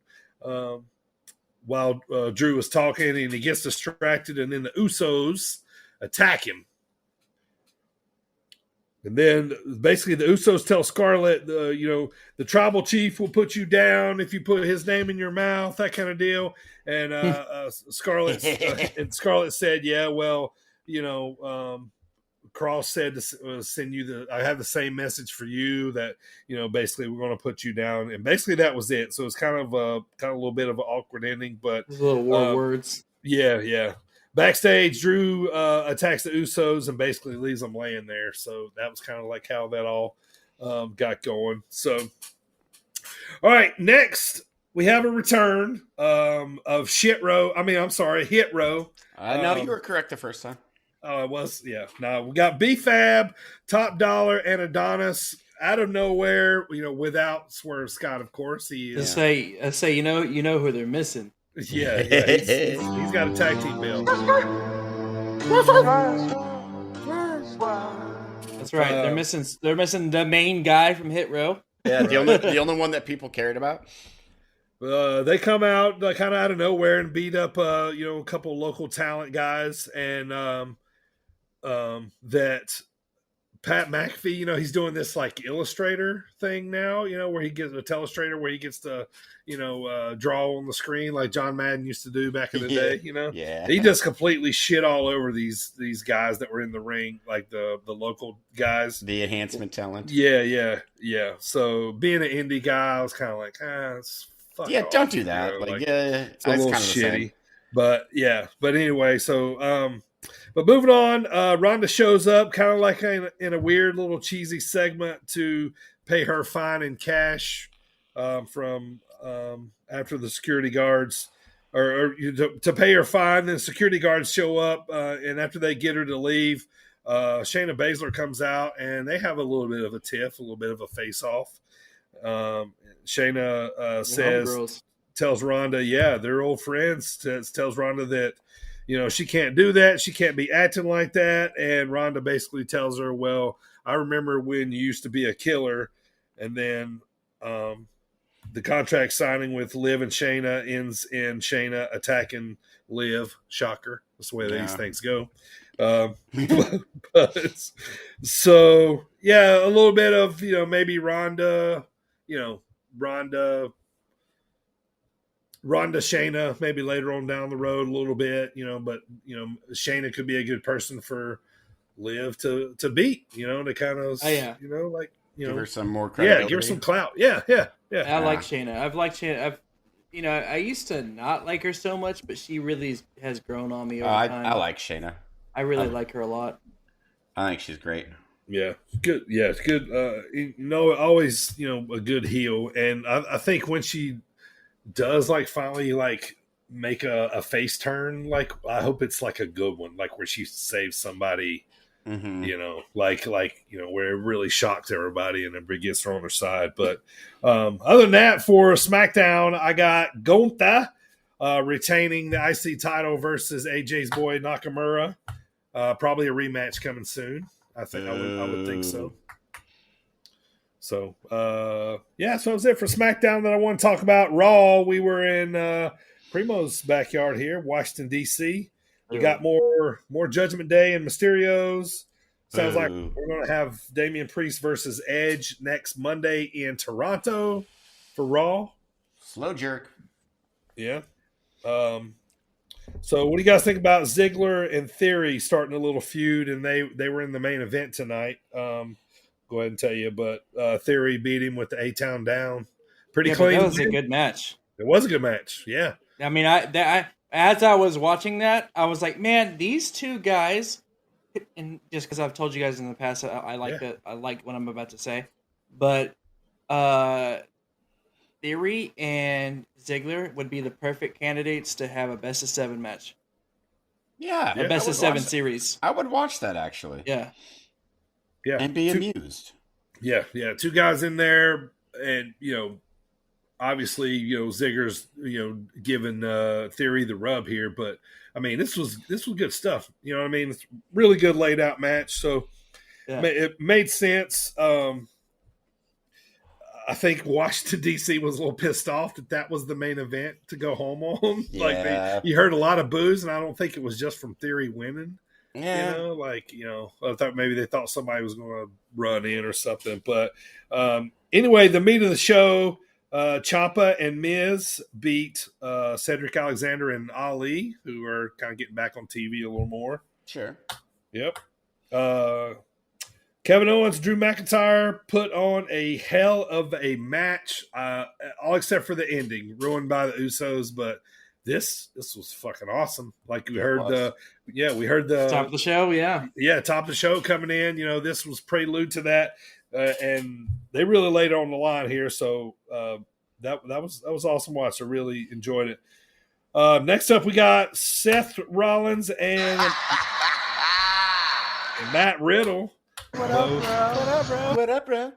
Drew was talking, and he gets distracted, and then the Usos attack him. And then basically the Usos tell Scarlett, the tribal chief will put you down if you put his name in your mouth, that kind of deal. And Scarlett said, yeah, well, Cross said to send you I have the same message for you that, basically we're going to put you down. And basically that was it. So it's kind of a little bit of an awkward ending, but a little war words. Yeah. Backstage, Drew attacks the Usos and basically leaves them laying there. So that was kind of like how that all got going. So, all right, next we have a return of Hit Row. No, you were correct the first time. Oh, it was? Yeah. No, we got B-Fab, Top Dollar, and Adonis out of nowhere, without Swerve Scott, of course. I say, you know who they're missing. Yeah, he's got a tag team bill. That's right. They're missing the main guy from Hit Row. Yeah, the only one that people cared about. They come out kind of out of nowhere and beat up a couple local talent guys, and that Pat McAfee, he's doing this like illustrator thing now, where he gets a telestrator where he gets to, draw on the screen like John Madden used to do back in the day, Yeah. He just completely shit all over these guys that were in the ring, like the local guys. The enhancement talent. Yeah. So being an indie guy, I was kind of like, it's fuck off, don't do that. It's a little shitty. But anyway, so but moving on, Rhonda shows up kind of like in a weird little cheesy segment to pay her fine in cash from after the security guards to pay her fine. Then security guards show up, and after they get her to leave, Shayna Baszler comes out, and they have a little bit of a tiff, a little bit of a face-off. Shayna tells Rhonda, they're old friends, tells Rhonda that, she can't do that. She can't be acting like that. And Rhonda basically tells her, well, I remember when you used to be a killer. And then the contract signing with Liv and Shayna ends in Shayna attacking Liv. Shocker. That's the way these things go. So, a little bit of, maybe Rhonda Shayna, maybe later on down the road a little bit, but Shayna could be a good person for Liv to beat, to kind of, give her some more credibility. Yeah, give her some clout. Yeah. I like Shayna. I've liked Shayna. I used to not like her so much, but she really has grown on me over time. I like Shayna. I really like her a lot. I think she's great. Yeah, good. Yeah, it's good. Always, a good heel. And I think when she does like finally like make a face turn, like I hope it's like a good one, like where she saves somebody, you know, like you know, where it really shocked everybody and then gets her on her side. But other than that, for SmackDown, I got Gonta retaining the IC title versus AJ's boy Nakamura. Probably a rematch coming soon. I think I would think so. So yeah, so that was it for SmackDown that I want to talk about. Raw, we were in Primo's backyard here, Washington D.C. We got more Judgment Day and Mysterios. Sounds like we're going to have Damian Priest versus Edge next Monday in Toronto for Raw. Slow jerk. Yeah. So what do you guys think about Ziggler and Theory starting a little feud? And they were in the main event tonight. Go ahead and tell you, but Theory beat him with the A-Town down. Pretty clean. That was a good match. It was a good match. Yeah. I mean, as I was watching that, I was like, man, these two guys, and just because I've told you guys in the past, I like what I'm about to say, but Theory and Ziggler would be the perfect candidates to have a best of 7 match. Yeah. A best of 7 series. I would watch that, actually. Yeah. Yeah. And be amused. Yeah. Yeah. 2 guys in there, and, you know, obviously, you know, Ziggler's, you know, giving Theory the rub here, but I mean, this was good stuff. You know what I mean? It's really good laid out match. So it made sense. I think Washington D.C. was a little pissed off that was the main event to go home on. Yeah. Like you heard a lot of boos, and I don't think it was just from Theory winning. Yeah. You know, like, you know, I thought maybe they thought somebody was going to run in or something. But anyway, the meat of the show. Ciampa and Miz beat Cedric Alexander and Ali, who are kind of getting back on TV a little more. Sure. Yep. Kevin Owens, Drew McIntyre put on a hell of a match, all except for the ending, ruined by the Usos. But this was fucking awesome. Like we heard we heard the top of the show. Yeah, top of the show coming in. You know, this was prelude to that. And they really laid it on the line here, so that was awesome watch. I really enjoyed it. Next up, we got Seth Rollins and Matt Riddle. What up, bro? What up, bro?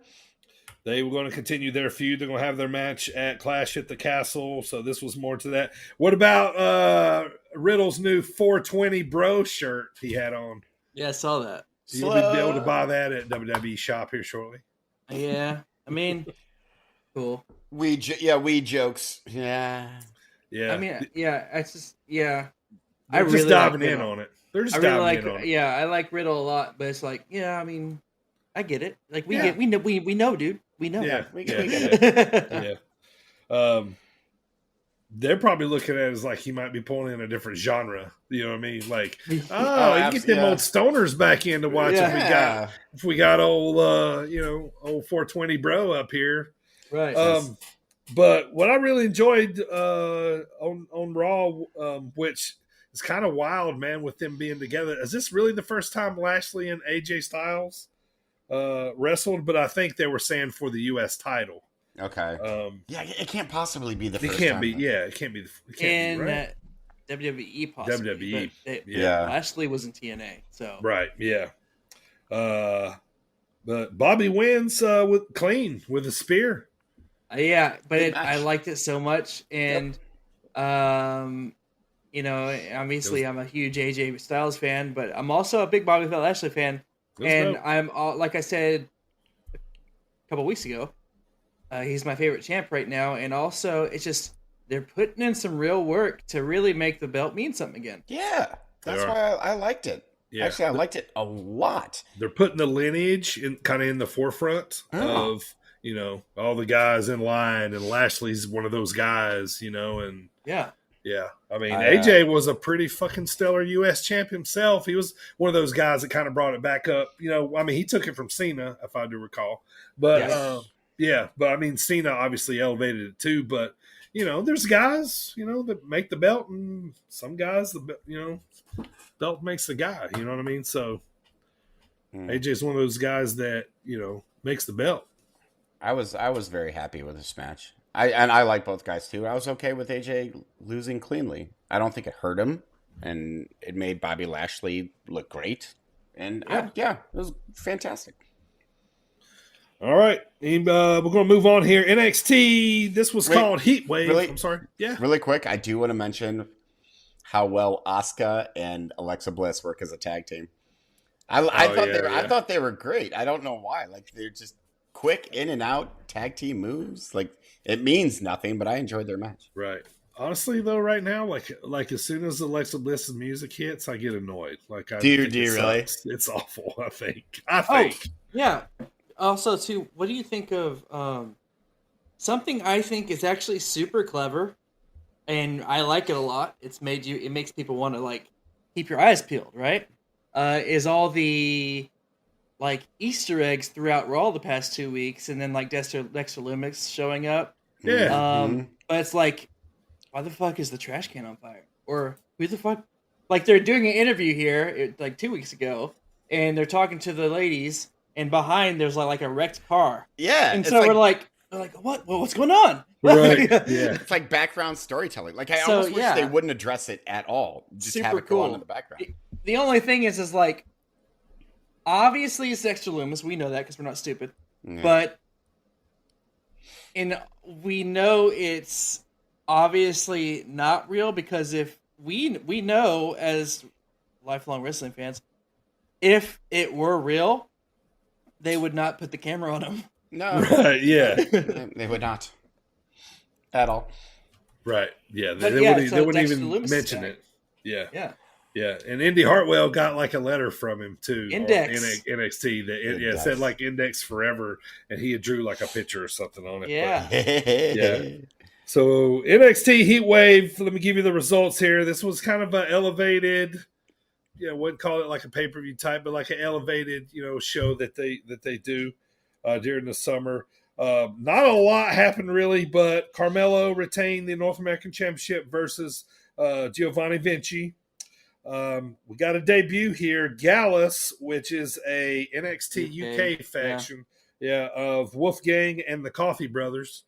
They were going to continue their feud. They're going to have their match at Clash at the Castle, so this was more to that. What about Riddle's new 420 bro shirt he had on? Yeah, I saw that. You'll be able to buy that at WWE shop here shortly. Yeah, I mean, cool. Weed jokes. Yeah. I mean, yeah, it's just They're just diving in on it. They're just diving in on it. Yeah, I like Riddle a lot, but it's like, yeah, I mean, I get it. Like we know, dude. We know. Yeah, we get it. Yeah. They're probably looking at it as like he might be pulling in a different genre. You know what I mean? Like, you get them old stoners back in to watch if we got old, old 420 bro up here. Right. But what I really enjoyed on Raw, which is kind of wild, man, with them being together. Is this really the first time Lashley and AJ Styles wrestled? But I think they were saying for the U.S. title. Okay. It can't possibly be the first time. It can't time, be. though. Yeah, it can't be. It can't be right. WWE possibly. WWE. Lashley was in TNA, so right. Yeah. But Bobby wins with a spear. Yeah, but I liked it so much, and you know, obviously I'm a huge AJ Styles fan, but I'm also a big Bobby Lashley fan, and I'm like I said a couple weeks ago. He's my favorite champ right now, and also it's just they're putting in some real work to really make the belt mean something again. Yeah, that's why I liked it. Yeah. Actually, I liked it a lot. They're putting the lineage in the forefront of, you know, all the guys in line, and Lashley's one of those guys, you know, and yeah. I mean, AJ was a pretty fucking stellar U.S. champ himself. He was one of those guys that kind of brought it back up. You know, I mean, he took it from Cena, if I do recall, but. But I mean, Cena obviously elevated it too. But you know, there's guys, you know, that make the belt, and some guys, belt makes the guy. You know what I mean? So AJ's one of those guys that, you know, makes the belt. I was very happy with this match. I like both guys too. I was okay with AJ losing cleanly. I don't think it hurt him, and it made Bobby Lashley look great. And it was fantastic. All right, we're going to move on here. NXT. This was called Heat Wave. Really, I'm sorry. Yeah. Really quick, I do want to mention how well Asuka and Alexa Bliss work as a tag team. I thought they were great. I don't know why. Like, they're just quick in and out tag team moves. Like, it means nothing, but I enjoyed their match. Right. Honestly, though, right now, like as soon as Alexa Bliss's music hits, I get annoyed. Like, do you really? It's awful. I think. Yeah. Also, too, what do you think of something I think is actually super clever, and I like it a lot. It makes people want to like keep your eyes peeled, right? Is all the like Easter eggs throughout Raw the past 2 weeks, and then like Dexter Lumis showing up. Yeah. But it's like, why the fuck is the trash can on fire? Or who the fuck? Like, they're doing an interview here like 2 weeks ago, and they're talking to the ladies, and behind there's like a wrecked car. Yeah. And so we're like, what? What's going on? Right. Yeah. It's like background storytelling. Like, I almost wish they wouldn't address it at all. Just super have it go on cool in the background. The only thing is like, obviously it's Dexter Lumis. We know that because we're not stupid. Yeah. But we know it's obviously not real, because if we know as lifelong wrestling fans, if it were real, they would not put the camera on him. No. Right, yeah. They would not. At all. Right, yeah. But They wouldn't Dexter even Lumis mention guy. it. Yeah. Yeah. Yeah, and Indy Hartwell got like a letter from him too. Index. On NXT that it said like Index Forever, and he had drew like a picture or something on it. Yeah. Yeah. So NXT Heat Wave. Let me give you the results here. This was kind of an elevated, wouldn't call it like a pay-per-view type, but like an elevated, show that they do during the summer. Not a lot happened really, but Carmelo retained the North American Championship versus Giovanni Vinci. We got a debut here, Gallus, which is a NXT UK faction, of Wolfgang and the Coffee Brothers.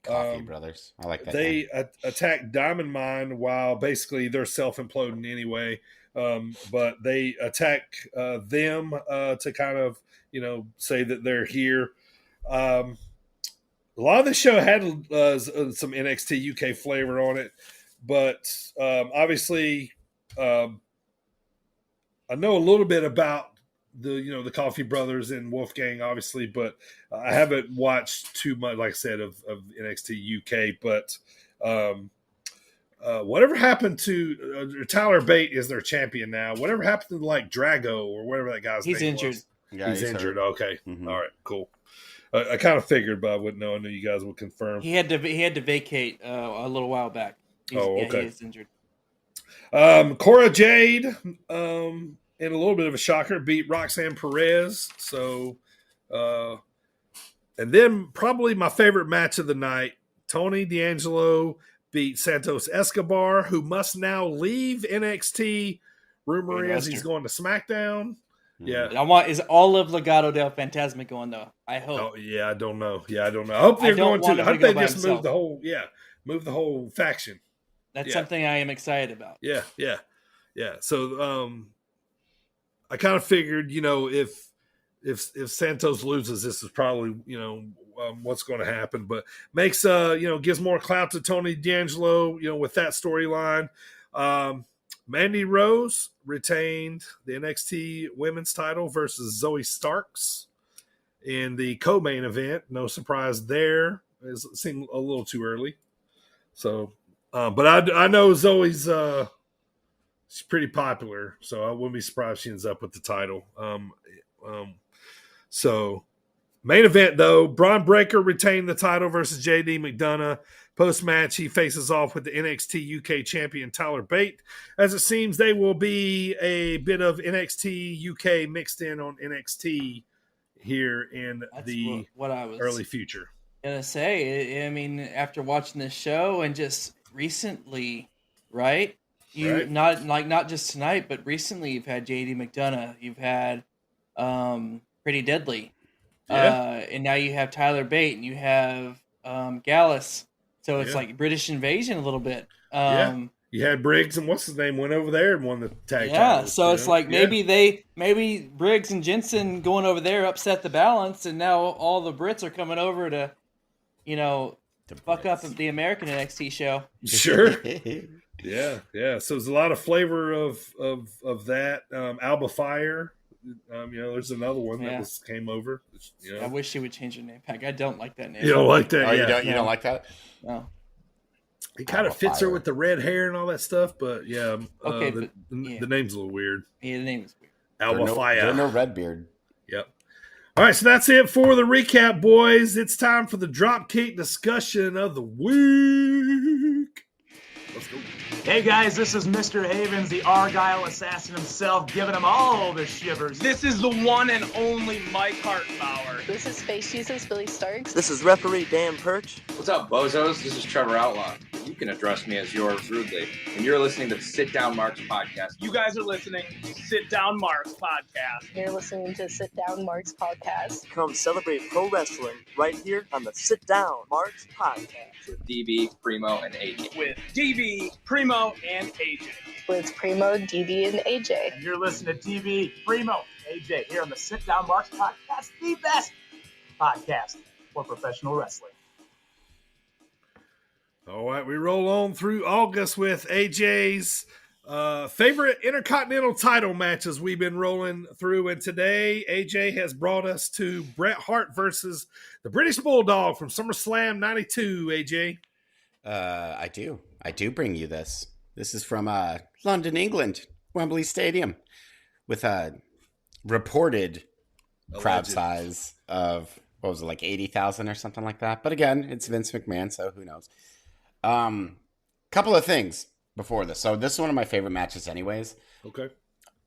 Brothers, I like that. They attack Diamond Mine while basically they're self-imploding anyway, but they attack them to kind of say that they're here. A lot of the show had some NXT UK flavor on it, but obviously. I know a little bit about the Coffee Brothers and Wolfgang, obviously, but I haven't watched too much, like I said, of NXT UK. But whatever happened to Tyler Bate is their champion now. Whatever happened to like Drago or whatever that guy's He's name injured. was. Yeah, he's injured. hurt. Okay, Mm-hmm. All right, cool. I kind of figured, but I wouldn't know. I knew you guys would confirm. He had to vacate a little while back. Okay. He is injured. Cora Jade, in a little bit of a shocker, beat Roxanne Perez. So, and then probably my favorite match of the night, Tony D'Angelo beat Santos Escobar, who must now leave NXT. Rumor is he's going to SmackDown. Yeah. Is all of Legado del Fantasma going though? I hope. Oh, yeah, I don't know. I hope they're going to. I hope they just move the whole. Yeah, move the whole faction. That's something I am excited about. Yeah. So, I kind of figured, if Santos loses, this is probably, what's going to happen. But makes gives more clout to Tony D'Angelo, with that storyline. Mandy Rose retained the NXT Women's title versus Zoe Starks in the co-main event. No surprise there. It seemed a little too early. So. But I know Zoe's she's pretty popular, so I wouldn't be surprised if she ends up with the title. So main event though, Braun Breaker retained the title versus JD McDonough. Post match, he faces off with the NXT UK champion Tyler Bate. As it seems, they will be a bit of NXT UK mixed in on NXT here in what I was early future. Gonna say. I mean, after watching this show and just recently, right? Not just tonight, but recently you've had JD McDonough, you've had Pretty Deadly, and now you have Tyler Bate, and you have Gallus. So it's like British invasion a little bit. You had Briggs and what's his name went over there and won the tag titles. So it's like maybe Briggs and Jensen going over there upset the balance, and now all the Brits are coming over to, fuck up the American NXT show. Sure. Yeah. So there's a lot of flavor of that. Alba Fire. There's another one that came over. I wish she would change her name. I don't like that name. You don't like that? Oh, you don't like that? No. He kind of fits her with the red hair and all that stuff, but the name's a little weird. Yeah, the name is weird. Alba Fire. There's no Redbeard. Yep. All right, so that's it for the recap, boys. It's time for the Dropkick discussion of the week. Let's go. Hey guys, this is Mr. Havens, the Argyle assassin himself, giving them all the shivers. This is the one and only Mike Hartenbauer. This is Space Jesus Billy Starks. This is referee Dan Perch. What's up, bozos? This is Trevor Outlaw. You can address me as yours rudely. And you're listening to the Sit Down Marks podcast. You guys are listening to Sit Down Marks podcast. You're listening to Sit Down Marks podcast. Come celebrate pro wrestling right here on the Sit Down Marks podcast. With DB, Primo, and AJ. With DB, Primo, and AJ. With Primo, DB, and AJ. And you're listening to DB, Primo, AJ here on the Sit Down Marks podcast, the best podcast for professional wrestling. All right, we roll on through August with AJ's favorite Intercontinental title matches we've been rolling through. And today, AJ has brought us to Bret Hart versus the British Bulldog from SummerSlam 92, AJ. I do bring you this. This is from London, England, Wembley Stadium, with a reported crowd size of, what was it, like 80,000 or something like that. But again, it's Vince McMahon, so who knows. Couple of things before this. So this is one of my favorite matches anyways. Okay.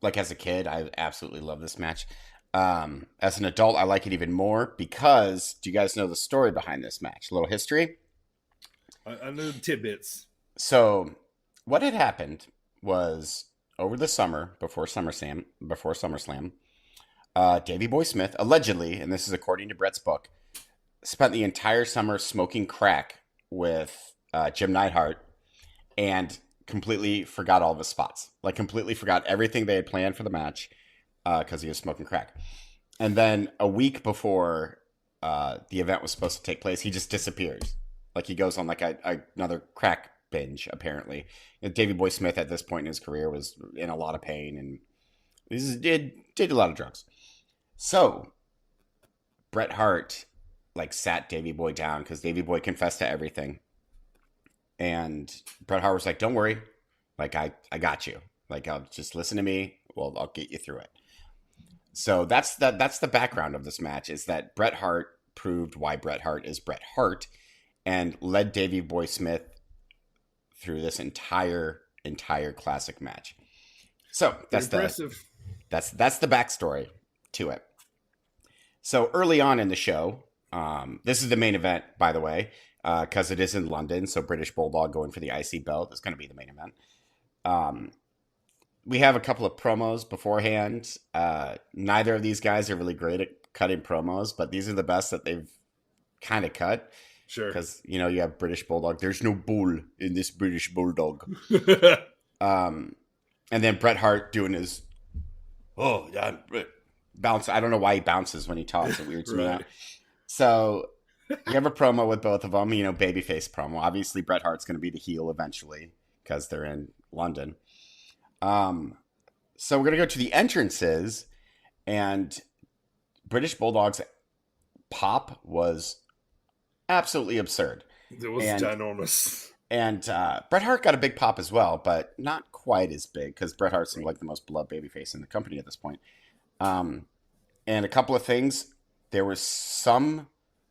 Like as a kid, I absolutely love this match. As an adult, I like it even more because, do you guys know the story behind this match? A little history? I know the tidbits. So what had happened was over the summer before SummerSlam, Davey Boy Smith allegedly, and this is according to Bret's book, spent the entire summer smoking crack with Jim Neidhart and completely forgot all of his spots. Like completely forgot everything they had planned for the match because he was smoking crack. And then a week before the event was supposed to take place, he just disappeared. Like he goes on like another crack binge, apparently. Davey Boy Smith at this point in his career was in a lot of pain and did a lot of drugs. So Bret Hart like sat Davey Boy down because Davey Boy confessed to everything. And Bret Hart was like, don't worry. Like, I got you. Like, I'll just listen to me. Well, I'll get you through it. So that's the background of this match, is that Bret Hart proved why Bret Hart is Bret Hart and led Davey Boy Smith through this entire classic match. So that's impressive. That's the backstory to it. So early on in the show, this is the main event, by the way, because it is in London. So British Bulldog going for the IC belt is going to be the main event. We have a couple of promos beforehand. Neither of these guys are really great at cutting promos, but these are the best that they've kind of cut. Sure. Because, you have British Bulldog. There's no bull in this British Bulldog. And then Bret Hart doing his, bounce. I don't know why he bounces when he talks. It weirds me out. So you have a promo with both of them, babyface promo. Obviously, Bret Hart's going to be the heel eventually because they're in London. So we're going to go to the entrances, and British Bulldog's pop was absolutely absurd. It was ginormous. And Bret Hart got a big pop as well, but not quite as big because Bret Hart's like the most beloved babyface in the company at this point. And a couple of things. There was some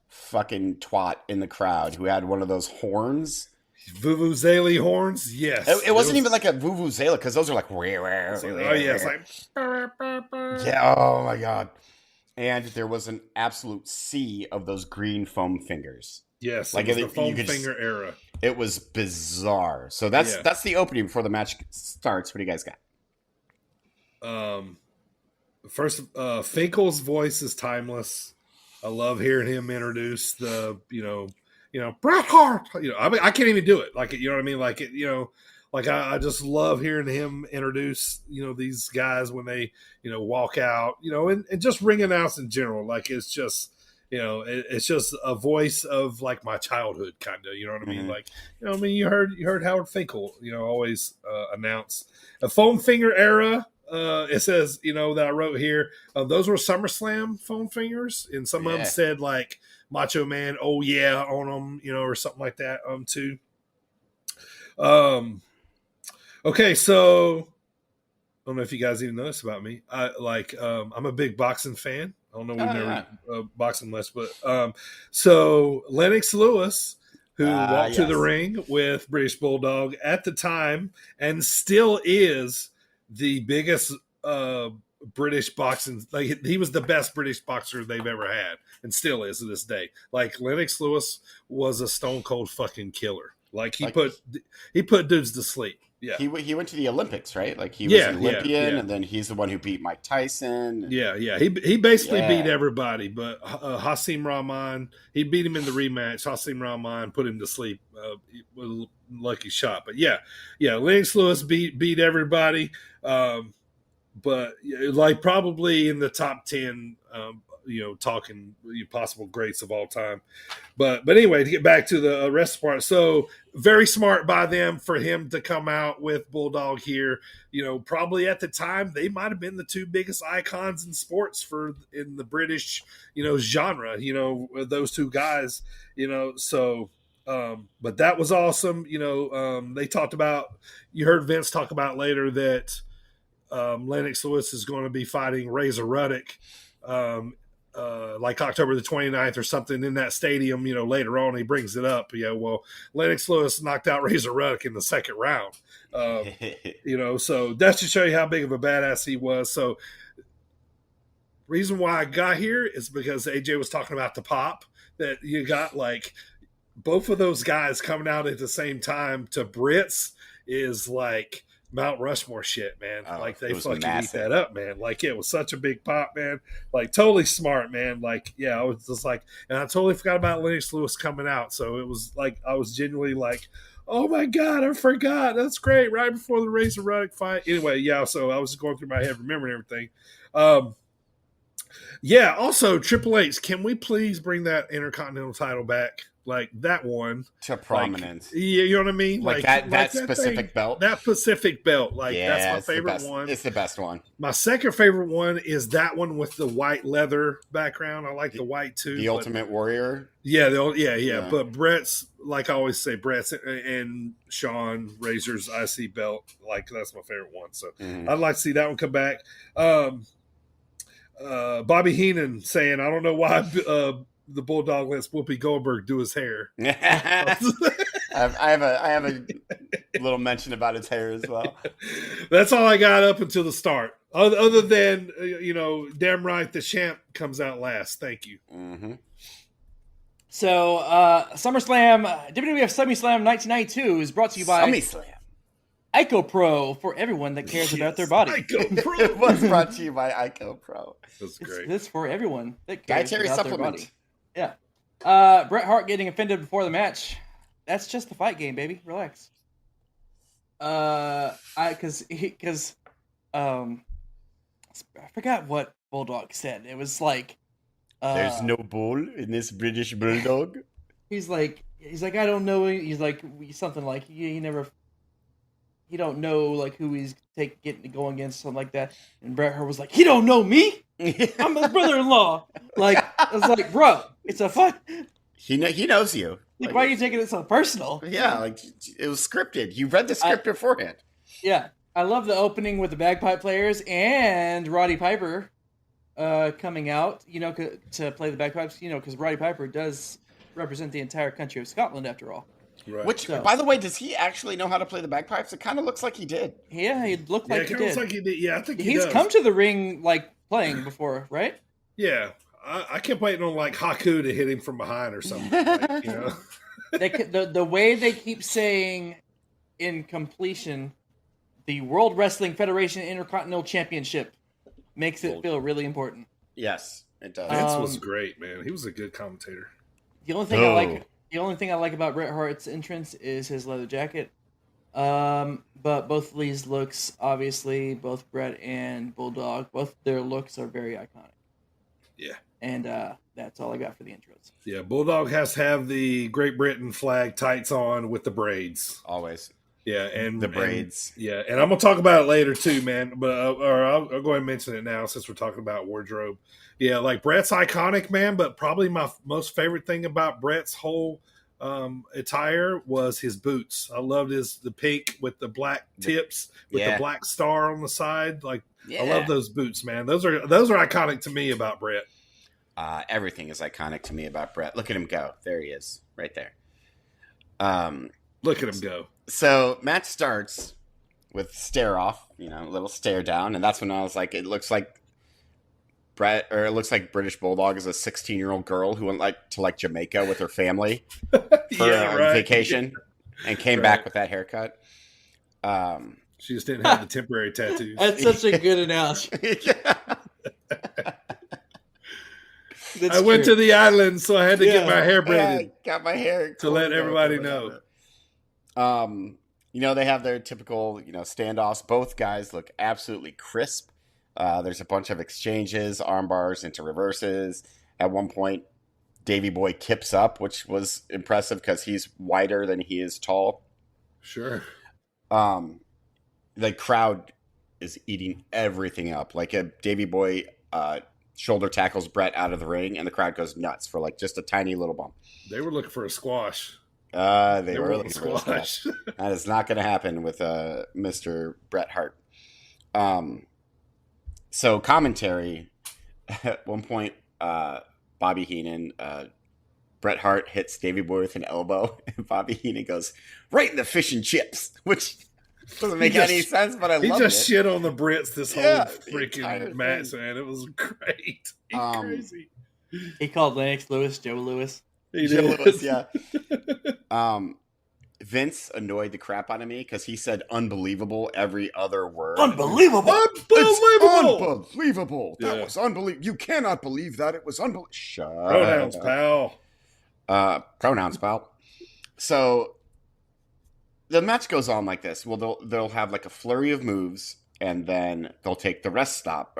fucking twat in the crowd who had one of those horns. Vuvuzela horns? Yes. It wasn't even like a vuvuzela because those are like... Oh, yeah. It's like... Yeah, oh my God. And there was an absolute sea of those green foam fingers. Yes, like the foam finger era. It was bizarre. So that's the opening before the match starts. What do you guys got? First, Finkel's voice is timeless. I love hearing him introduce the, Bret Hart. I can't even do it. Like, you know what I mean? Like, like I just love hearing him introduce, these guys when they, walk out, and just ring announce in general. Like, it's just, it's just a voice of like my childhood kind of, you know what I mean? Mm-hmm. Like, you heard Howard Finkel, always announce a foam finger era. It says, that I wrote here, those were SummerSlam foam fingers. And some of them said like Macho Man, oh yeah, on them, or something like that. Too. Okay. So I don't know if you guys even know this about me. I'm a big boxing fan. I don't know. We've never boxing much, but so Lennox Lewis, who walked to the ring with British Bulldog at the time and still is the biggest British boxing. Like, he was the best British boxer they've ever had and still is to this day. Like, Lennox Lewis was a stone cold fucking killer. Like, he put dudes to sleep. Yeah, he went to the Olympics, right? Like, he was an Olympian, and then he's the one who beat Mike Tyson. Yeah. He basically beat everybody, but Hasim Rahman, he beat him in the rematch. Hasim Rahman put him to sleep with a lucky shot. But yeah, Lennox Lewis beat everybody, but like probably in the top 10. Talking possible greats of all time. But anyway, to get back to the rest part. So very smart by them for him to come out with Bulldog here. Probably at the time, they might have been the two biggest icons in sports in the British, genre, those two guys, so, but that was awesome. They talked about, you heard Vince talk about later that Lennox Lewis is going to be fighting Razor Ruddock, like October the 29th or something in that stadium, later on. He brings it up. Well, Lennox Lewis knocked out Razor Ruddock in the second round. So that's to show you how big of a badass he was. So reason why I got here is because AJ was talking about the pop that you got, like, both of those guys coming out at the same time to Brits is like Mount Rushmore shit, man. Like, they fucking eat that up, man. Like, it was such a big pop, man. Like, totally smart, man. Like, I was just like, and I totally forgot about Lennox Lewis coming out. So it was like, I was genuinely like, oh my God, I forgot. That's great. Right before the Razor Ruddock fight. Anyway, so I was going through my head, remembering everything. Also, Triple H, can we please bring that Intercontinental title back? Like, that one to prominence. Like, you know what I mean? Like that specific belt. That specific belt. Like, that's my favorite one. It's the best one. My second favorite one is that one with the white leather background. I like the white too. The Ultimate Warrior. Yeah. But Brett's, like I always say, Brett's and Sean Razor's IC belt. Like, that's my favorite one. So I'd like to see that one come back. Bobby Heenan saying, I don't know why the Bulldog lets Whoopi Goldberg do his hair. I have a little mention about his hair as well. That's all I got up until the start. Other than, damn right, the champ comes out last. Thank you. Mm-hmm. So, SummerSlam, WWF SummerSlam 1992 is brought to you by SummerSlam. IcoPro, for everyone that cares about their body. IcoPro. It was brought to you by IcoPro. That's great. This for everyone that cares dietary about supplement. their body. Yeah. Bret Hart getting offended before the match. That's just the fight game, baby. Relax. I forgot what Bulldog said. It was like, there's no bull in this British Bulldog. He's like, I don't know. He's like, something like, he don't know, like, who he's getting to go against, something like that. And Bret Hart was like, he don't know me. I'm his brother-in-law. Like, I was like, bro, it's a fight. He knows you. Like, why are you taking it so personal? Yeah, like, it was scripted. You read the script beforehand. Yeah. I love the opening with the bagpipe players and Roddy Piper coming out, to play the bagpipes, because Roddy Piper does represent the entire country of Scotland, after all. Right. Which, by the way, does he actually know how to play the bagpipes? It kind of looks like he did. Yeah, he looked like he did. Looks like he did. Yeah, I think he's come to the ring, like, playing before, right? Yeah. I kept waiting on, like, Haku to hit him from behind or something. Like, the way they keep saying in completion, the World Wrestling Federation Intercontinental Championship makes it feel really important. Yes, it does. Vince was great, man. He was a good commentator. The only thing I like The only thing I like about Bret Hart's entrance is his leather jacket. But both of these looks, obviously, both Bret and Bulldog, both their looks are very iconic. Yeah. And that's all I got for the intros. Yeah, Bulldog has to have the Great Britain flag tights on with the braids. Always. Yeah, and the braids. And I'm gonna talk about it later too, man. But I'll go ahead and mention it now since we're talking about wardrobe. Yeah, like Bret's iconic, man. But probably my most favorite thing about Bret's whole attire was his boots. I loved the pink with the black tips with the black star on the side. Like I love those boots, man. Those are iconic to me about Bret. Everything is iconic to me about Bret. Look at him go. There he is, right there. Look at him go. So match starts with stare off, a little stare down, and that's when I was like, it looks like British Bulldog is a 16-year-old girl who went to Jamaica with her family for vacation and came back with that haircut. She just didn't have the temporary tattoos. That's such a good analogy. I went to the island, so I had to get my hair braided. Got my hair to let everybody know. They have their typical, standoffs. Both guys look absolutely crisp. There's a bunch of exchanges, arm bars into reverses. At one point, Davey Boy kips up, which was impressive because he's wider than he is tall. Sure. The crowd is eating everything up. Like a Davey Boy shoulder tackles Bret out of the ring, and the crowd goes nuts for just a tiny little bump. They were looking for a squash. They were looking for a squash. That is not going to happen with Mr. Bret Hart. So commentary, at one point, Bobby Heenan, Bret Hart hits Davey Boy with an elbow, and Bobby Heenan goes, right in the fish and chips, which doesn't make any sense, but I love it. He just shit on the Brits this whole freaking match, man. It was great. He's crazy. He called Lennox Lewis Joe Lewis. He Joe did. Lewis, yeah. Vince annoyed the crap out of me because he said unbelievable every other word. Unbelievable! Unbelievable! That was unbelievable. You cannot believe that. It was unbelievable. Shut Pronouns, pal. Pronouns, pal. So the match goes on like this. Well, they'll have a flurry of moves, and then they'll take the rest spot,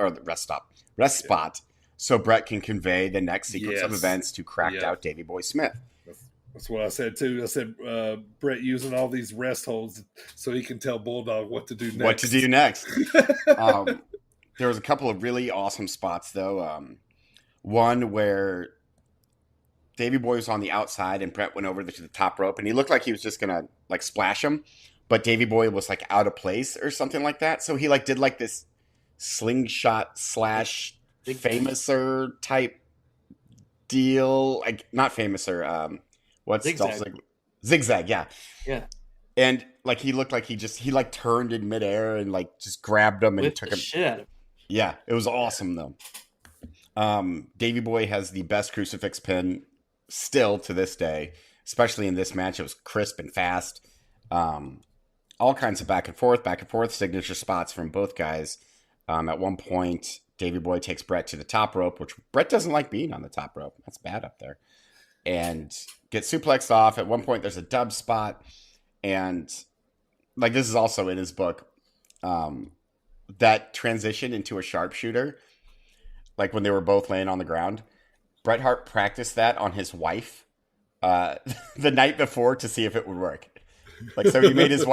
so Bret can convey the next sequence of events to cracked out Davey Boy Smith. That's what I said too. I said Bret using all these rest holds so he can tell Bulldog what to do next. There was a couple of really awesome spots though. One where Davey Boy was on the outside and Bret went over to the top rope, and he looked like he was just gonna splash him, but Davey Boy was out of place or something like that. So he did this slingshot / famouser type deal, not famouser. What's zigzag? Yeah. And he looked like he turned in midair and just grabbed him and took him. Shit out of him. Yeah, it was awesome though. Davey Boy has the best crucifix pin still to this day, especially in this match. It was crisp and fast. All kinds of back and forth signature spots from both guys. At one point, Davey Boy takes Bret to the top rope, which Bret doesn't like being on the top rope. That's bad up there. And gets suplexed off. At one point, there's a dub spot. And this is also in his book. That transition into a sharpshooter, when they were both laying on the ground. Bret Hart practiced that on his wife the night before to see if it would work. So he made his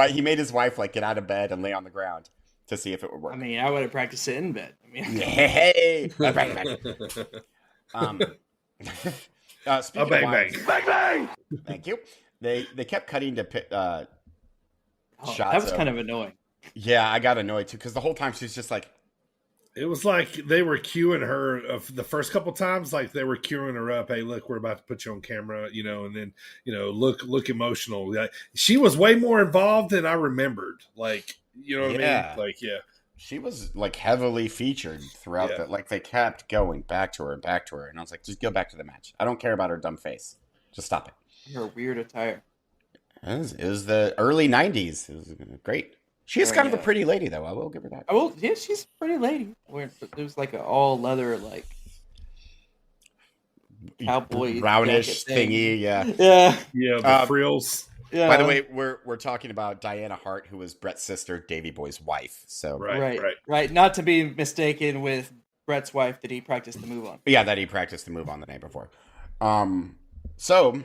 wife get out of bed and lay on the ground to see if it would work. I mean, I would have practiced it in bed. Hey! Speaking of wives, bang! Thank you. They kept cutting to shots. That was kind of annoying. Yeah, I got annoyed too because the whole time she's just It was like they were cueing her the first couple times, they were cueing her up. Hey, look, we're about to put you on camera, and then, look emotional. She was way more involved than I remembered. You know what I mean? Yeah. She was heavily featured throughout they kept going back to her. And I was like, just go back to the match. I don't care about her dumb face. Just stop it. Her weird attire. It was the early 90s. It was great. She is kind of a pretty lady, though. I will give her that. Yeah, she's a pretty lady. There was an all leather cowboy brownish jacket thingy. Yeah, yeah, the frills. Yeah. By the way, we're talking about Diana Hart, who was Bret's sister, Davey Boy's wife. So right. Not to be mistaken with Bret's wife that he practiced the move on. Yeah, that he practiced the move on the night before. So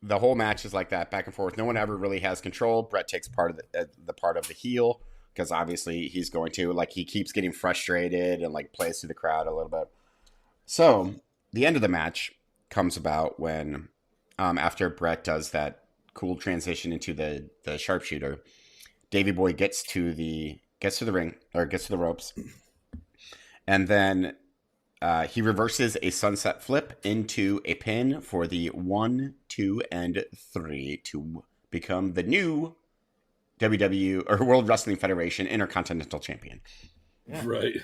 the whole match is like that, back and forth. No one ever really has control. Bret takes part of the part of the heel because obviously he's going to, like, he keeps getting frustrated and like plays to the crowd a little bit. So the end of the match comes about when after Bret does that cool transition into the sharpshooter, Davey Boy gets to the ring, or gets to the ropes, and then he reverses a sunset flip into a pin for the 1, 2, and 3 to become the new WWE or World Wrestling Federation Intercontinental Champion. Yeah. Right.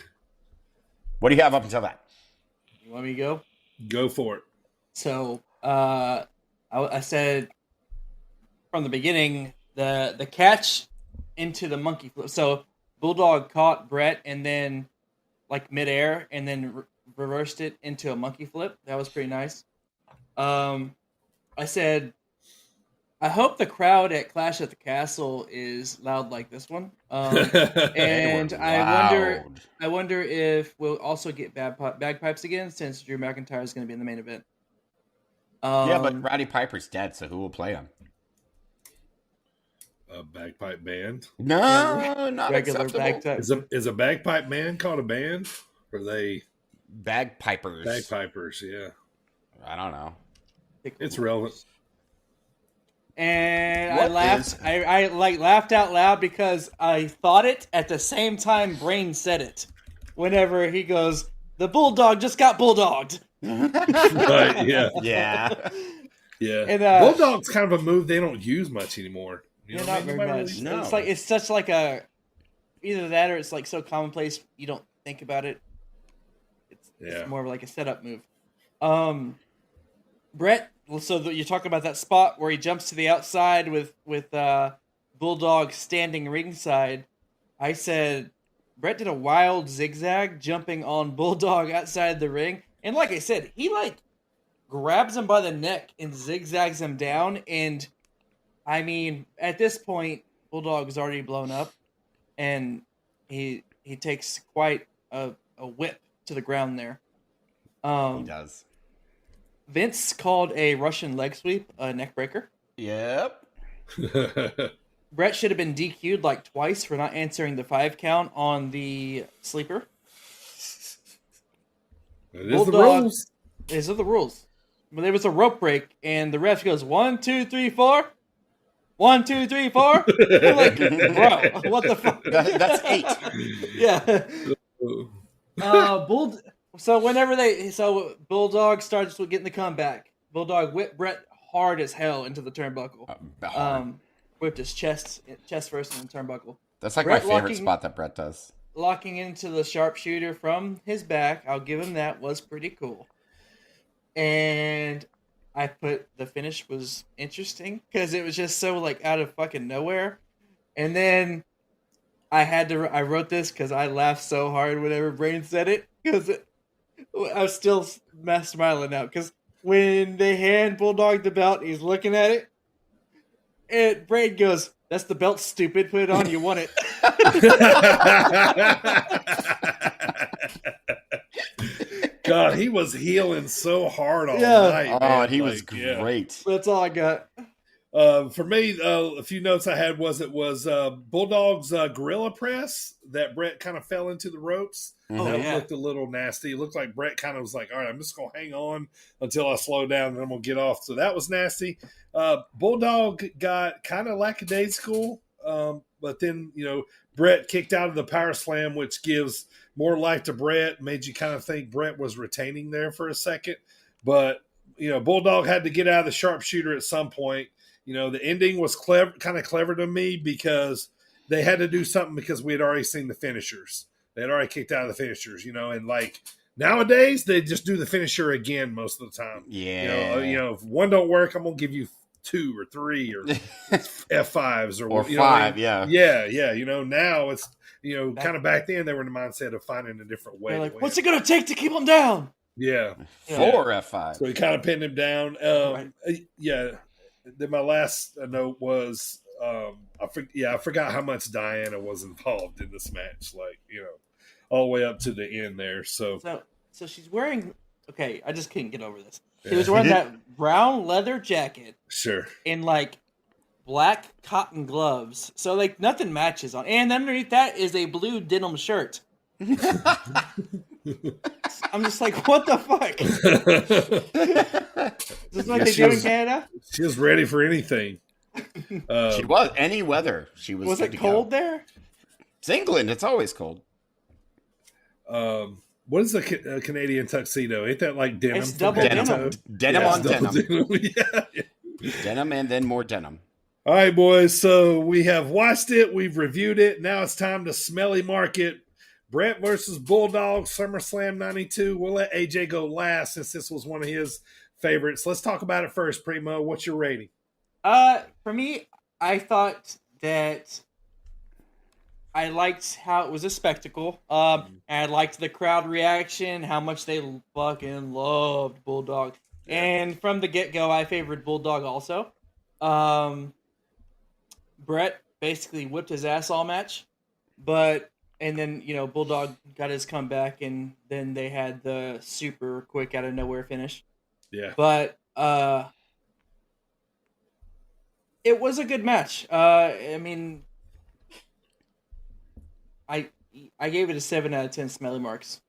What do you have up until that? You want me to go? Go for it. So I said from the beginning the catch into the monkey flip. So Bulldog caught Bret and then like midair and then reversed it into a monkey flip. That was pretty nice. I said, I hope the crowd at Clash at the Castle is loud like this one. And I wonder if we'll also get bagpipes again, since Drew McIntyre is going to be in the main event. Yeah, but Roddy Piper's dead, so who will play him? A bagpipe band? No, not regular acceptable. bagpipe. Is a bagpipe band called a band? Or are they bagpipers? Bagpipers, yeah. I don't know. It's relevant. And I laughed. I laughed out loud because I thought it at the same time Brain said it. Whenever he goes, the Bulldog just got bulldogged. Right, yeah. Yeah. Yeah. And, Bulldog's kind of a move they don't use much anymore. You know, not very much. Really, no. It's such like a either that or it's like so commonplace you don't think about it. It's more of like a setup move. Bret, so you're talking about that spot where he jumps to the outside with Bulldog standing ringside. I said Bret did a wild zigzag jumping on Bulldog outside the ring, and like I said, he like grabs him by the neck and zigzags him down. And I mean, at this point, Bulldog is already blown up, and he takes quite a whip to the ground there. He does. Vince called a Russian leg sweep a neck breaker. Yep. Bret should have been DQ'd like twice for not answering the 5 count on the sleeper. It is the rules. These are the rules. But there was a rope break, and the ref goes 1, 2, 3, 4. 1, 2, 3, 4. I'm like, bro, what the fuck? That's 8. Yeah. So Bulldog starts getting the comeback. Bulldog whipped Bret hard as hell into the turnbuckle. Whipped his chest first in the turnbuckle. That's like Bret my favorite spot that Bret does. Locking into the sharpshooter from his back, I'll give him that, was pretty cool. And I put the finish was interesting because it was just so like out of fucking nowhere. And then I wrote this because I laughed so hard whenever Brain said it, because I was still smiling out because when they hand Bulldog the belt, he's looking at it, and Brain goes, "That's the belt, stupid. Put it on. You want it." God, he was healing so hard all night. Oh, man. he was great. That's all I got. For me, a few notes I had was Bulldog's gorilla press that Bret kind of fell into the ropes. That looked a little nasty. It looked like Bret kind of was like, all right, I'm just going to hang on until I slow down and then I'm going to get off. So that was nasty. Bulldog got kind of lackadaisical, but then, Bret kicked out of the power slam, which gives more life to Bret, made you kind of think Bret was retaining there for a second. But, Bulldog had to get out of the sharpshooter at some point. The ending was kind of clever to me because they had to do something because we had already seen the finishers. They had already kicked out of the finishers, and like nowadays they just do the finisher again most of the time. Yeah. If one don't work, I'm going to give you 2 or 3 or F5s or 5. Yeah. Now it's, kind of back then they were in the mindset of finding a different way. They're like, what's it going to take to keep them down? Yeah. 4 F5. So he kind of pinned him down. Yeah. Then my last note was I forgot how much Diana was involved in this match. Like, all the way up to the end there. So she's wearing. Okay, I just couldn't get over this. She was wearing that brown leather jacket. Sure. And like black cotton gloves. So like nothing matches on. And underneath that is a blue denim shirt. I'm just like, what the fuck? Is this what they do in Canada? She was ready for anything. She was any weather. She was. Was it cold there? It's England. It's always cold. What is a Canadian tuxedo? Ain't that like denim? It's double denim. Denim on denim. Yeah. Denim and then more denim. All right, boys. So we have watched it. We've reviewed it. Now it's time to smelly market. Bret versus Bulldog, SummerSlam 92. We'll let AJ go last since this was one of his favorites. Let's talk about it first, Primo. What's your rating? For me, I thought that I liked how it was a spectacle. And I liked the crowd reaction, how much they fucking loved Bulldog. And from the get-go, I favored Bulldog also. Bret basically whipped his ass all match. And then, Bulldog got his comeback, and then they had the super quick out of nowhere finish. Yeah. But it was a good match. I mean, I gave it a 7 out of 10 smelly marks.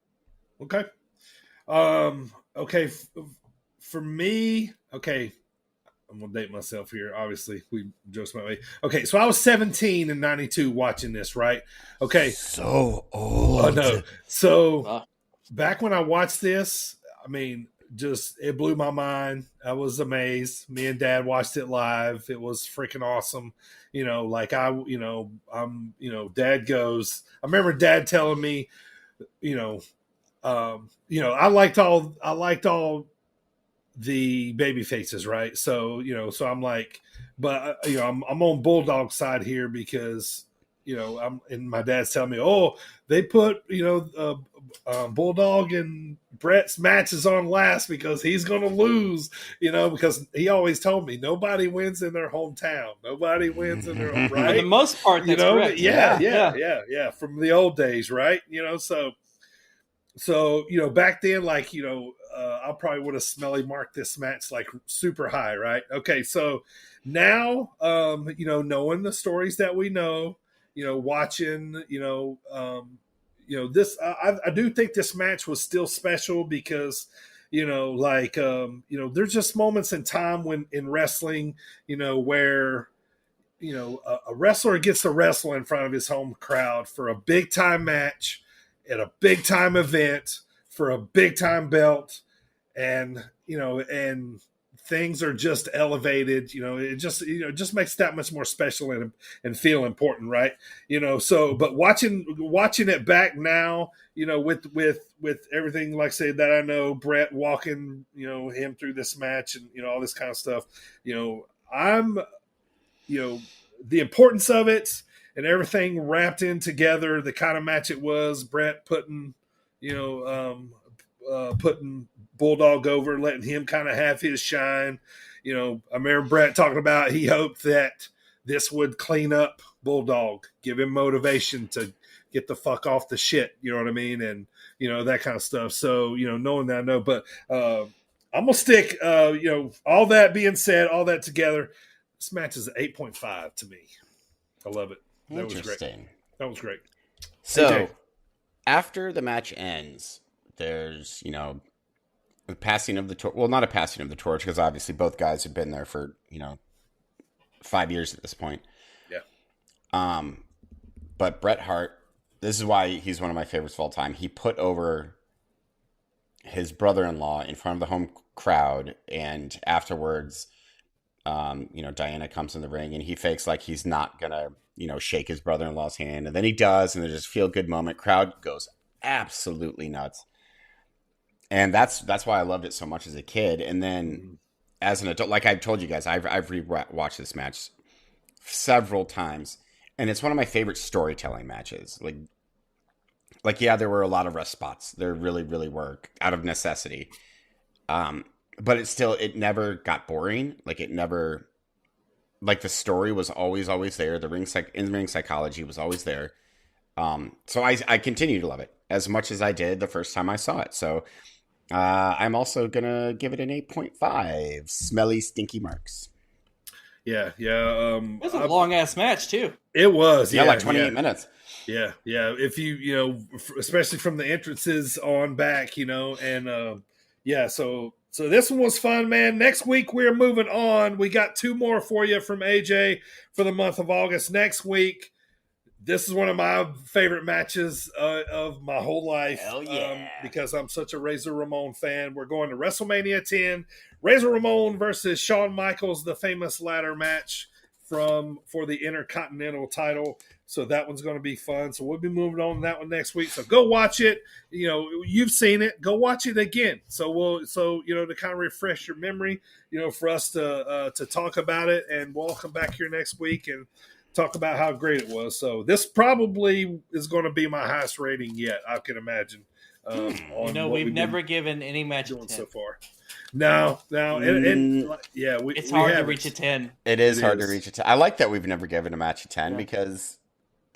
Okay. Okay. For me, okay, I'm going to date myself here. Obviously, we just my way. Okay, so I was 17 in 92 watching this, right? Okay. So old. I know. So back when I watched this, I mean, just it blew my mind. I was amazed. Me and Dad watched it live. It was freaking awesome. Dad goes, I remember Dad telling me, I liked all the baby faces, right? So, so I'm like, but I'm on Bulldog side here because, and my dad's telling me, oh, they put, Bulldog and Bret's matches on last because he's going to lose, because he always told me nobody wins in their hometown. Nobody wins in their home, right? For the most part, that's correct. Yeah. From the old days, right? So, back then, like, I probably would have smelly marked this match like super high, right? Okay, so now, knowing the stories that we know, watching, this, I do think this match was still special because, there's just moments in time when in wrestling, where, a wrestler gets to wrestle in front of his home crowd for a big time match at a big time event for a big time belt, and things are just elevated. It just makes that much more special and feel important, right? But watching it back now, with everything, like I say, that I know, Bret walking, him through this match and all this kind of stuff, I'm the importance of it and everything wrapped in together, the kind of match it was, Bret putting Bulldog over, letting him kind of have his shine. I remember Bret talking about he hoped that this would clean up Bulldog, give him motivation to get the fuck off the shit, you know what I mean? And, that kind of stuff. So, knowing that, I know. But I'm going to stick, all that being said, all that together, this match is an 8.5 to me. I love it. That was great. That was great. So, AJ. After the match ends, there's, the passing of the torch. Well, not a passing of the torch, because obviously both guys have been there for, 5 years at this point. Yeah. But Bret Hart, this is why he's one of my favorites of all time. He put over his brother-in-law in front of the home crowd, and afterwards, Diana comes in the ring and he fakes like he's not gonna, shake his brother-in-law's hand, and then he does, and there's this feel-good moment. Crowd goes absolutely nuts. And that's why I loved it so much as a kid. And then as an adult, like I've told you guys, I've rewatched this match several times, and it's one of my favorite storytelling matches. Like, Like, yeah, there were a lot of rest spots. There really, really were, out of necessity. But it never got boring. Like, it never, like, the story was always there. The in-ring psychology was always there. So I continue to love it as much as I did the first time I saw it. So I'm also going to give it an 8.5. Smelly, stinky marks. Yeah. It was a long-ass match, too. It was. Yeah, like 28 minutes. Yeah. If especially from the entrances on back, and So this one was fun, man. Next week, we're moving on. We got 2 more for you from AJ for the month of August. Next week, this is one of my favorite matches of my whole life. Hell yeah. Because I'm such a Razor Ramon fan. We're going to WrestleMania 10. Razor Ramon versus Shawn Michaels, the famous ladder match for the Intercontinental title. So that one's going to be fun. So we'll be moving on to that one next week. So go watch it. You've seen it. Go watch it again. So to kind of refresh your memory, for us to talk about it, and we'll come back here next week and talk about how great it was. So this probably is going to be my highest rating yet, I can imagine. We've never given any match doing so far. No, it's hard to reach a 10. It is hard to reach a 10. I like that we've never given a match a 10 because,